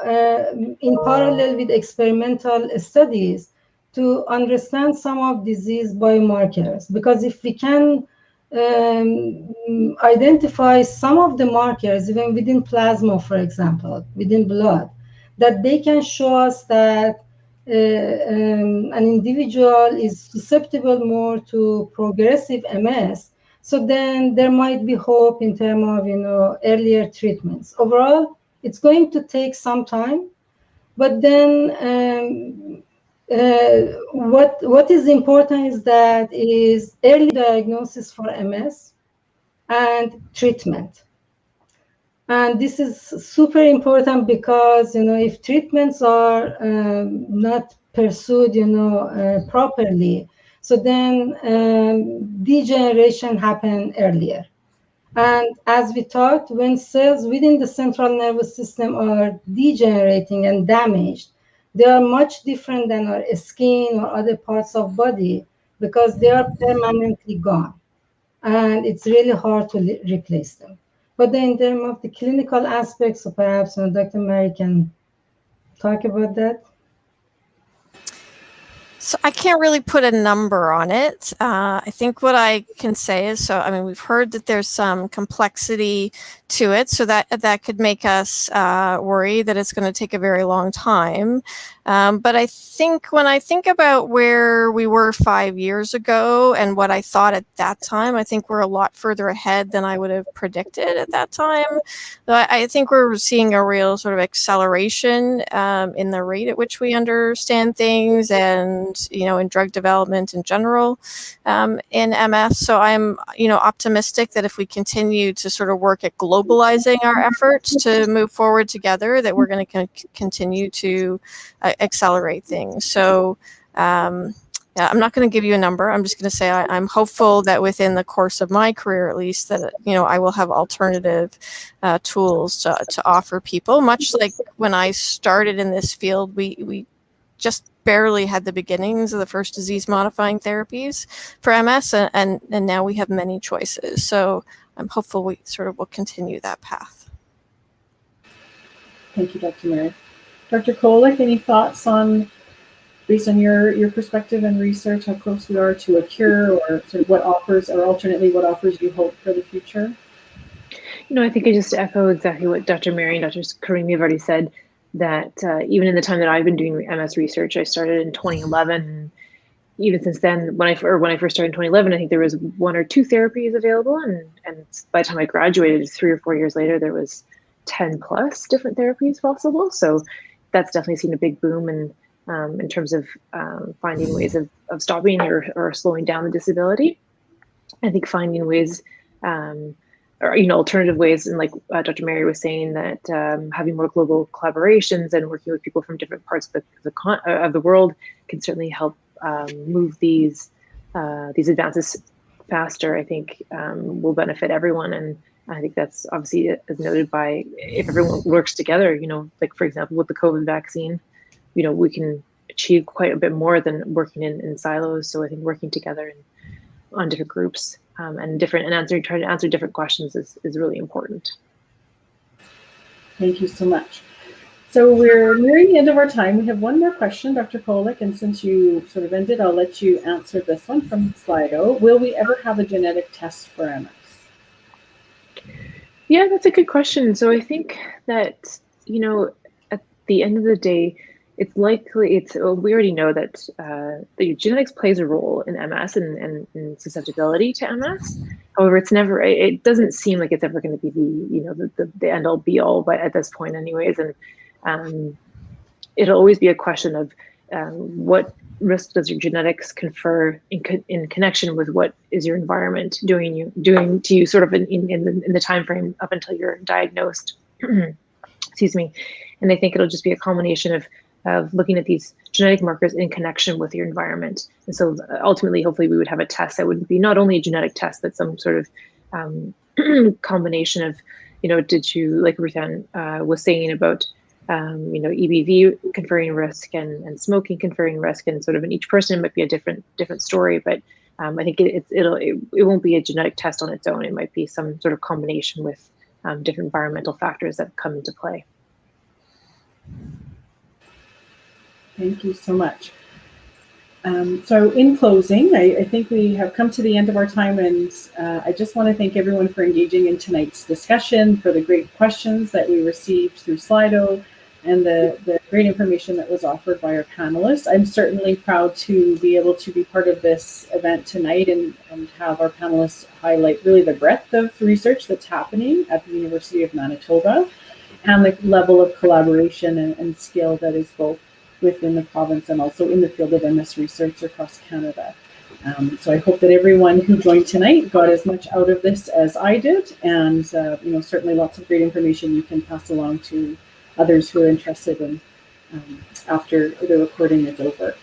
in parallel with experimental studies, to understand some of disease biomarkers. Because if we can identify some of the markers, even within plasma, for example, within blood, that they can show us that an individual is susceptible more to progressive MS. So then there might be hope in terms of, earlier treatments. Overall, it's going to take some time, but then what is important is early diagnosis for MS and treatment. And this is super important because, if treatments are not pursued, properly, so then degeneration happen earlier. And as we talked, when cells within the central nervous system are degenerating and damaged, they are much different than our skin or other parts of body, because they are permanently gone. And it's really hard to replace them. But then in terms of the clinical aspects, so perhaps Dr. Mary can talk about that. So I can't really put a number on it. I think what I can say is, we've heard that there's some complexity to it, so that could make us worry that it's going to take a very long time. But I think when I think about where we were 5 years ago and what I thought at that time, I think we're a lot further ahead than I would have predicted at that time. So I think we're seeing a real sort of acceleration in the rate at which we understand things, and in drug development in general in MS. So I'm optimistic that if we continue to sort of work at globalizing our efforts to move forward together, that we're going to continue to accelerate things. So yeah, I'm not going to give you a number. I'm just going to say I'm hopeful that within the course of my career, at least, that I will have alternative tools to offer people. Much like when I started in this field, we just barely had the beginnings of the first disease-modifying therapies for MS, and now we have many choices. So I'm hopeful we sort of will continue that path. Thank you, Dr. Mary. Dr. Kolek, any thoughts on, based on your perspective and research, how close we are to a cure, or sort of what offers you hope for the future? I think I just echo exactly what Dr. Mary and Dr. Karimi have already said. that even in the time that I've been doing MS research, I started in 2011. Even since then, when I first started in 2011, I think there was 1 or 2 therapies available, and by the time I graduated, 3 or 4 years later, there was 10 plus different therapies possible. So that's definitely seen a big boom in terms of finding ways of stopping or slowing down the disability. I think finding ways, or alternative ways, and like Dr. Mary was saying, that having more global collaborations and working with people from different parts of the world can certainly help move these advances faster. I think will benefit everyone, and I think that's obviously, as noted, by if everyone works together. Like for example, with the COVID vaccine, we can achieve quite a bit more than working in silos. So I think working together on different groups and trying to answer different questions is really important. Thank you so much. So we're nearing the end of our time. We have one more question, Dr. Polik, and since you sort of ended, I'll let you answer this one from Slido. Will we ever have a genetic test for MS? Yeah, that's a good question. So I think that, at the end of the day, it's likely we already know that the genetics plays a role in MS and susceptibility to MS. However, it doesn't seem like it's ever going to be the end all be all, but at this point anyways. And it'll always be a question of what risk does your genetics confer in connection with what is your environment doing to you sort of in the time frame up until you're diagnosed. Excuse me. And I think it'll just be a combination of looking at these genetic markers in connection with your environment. And so ultimately, hopefully we would have a test that would be not only a genetic test, but some sort of combination of, did you, like Ruthann was saying about, EBV conferring risk and smoking conferring risk, and sort of in each person it might be a different story. But I think it won't be a genetic test on its own. It might be some sort of combination with different environmental factors that come into play. Thank you so much. So in closing, I think we have come to the end of our time, and I just want to thank everyone for engaging in tonight's discussion, for the great questions that we received through Slido, and the great information that was offered by our panelists. I'm certainly proud to be able to be part of this event tonight and have our panelists highlight really the breadth of research that's happening at the University of Manitoba, and the level of collaboration and skill that is both within the province and also in the field of MS research across Canada. So I hope that everyone who joined tonight got as much out of this as I did, and certainly lots of great information you can pass along to others who are interested in after the recording is over.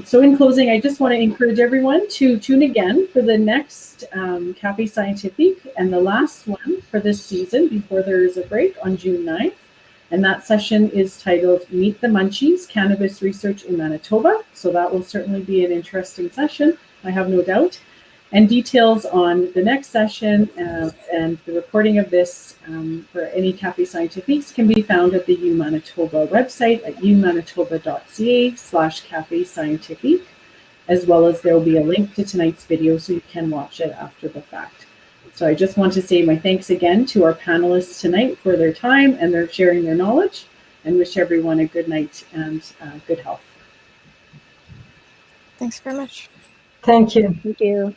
So in closing, I just want to encourage everyone to tune again for the next Café Scientifique, and the last one for this season before there is a break on June 9th. And that session is titled Meet the Munchies, Cannabis Research in Manitoba. So that will certainly be an interesting session, I have no doubt. And details on the next session and the recording of this for any Café Scientifiques can be found at the U Manitoba website at umanitoba.ca/Café Scientifique, as well as there will be a link to tonight's video so you can watch it after the fact. So I just want to say my thanks again to our panelists tonight for their time and their sharing their knowledge, and wish everyone a good night and good health. Thanks very much. Thank you. Thank you.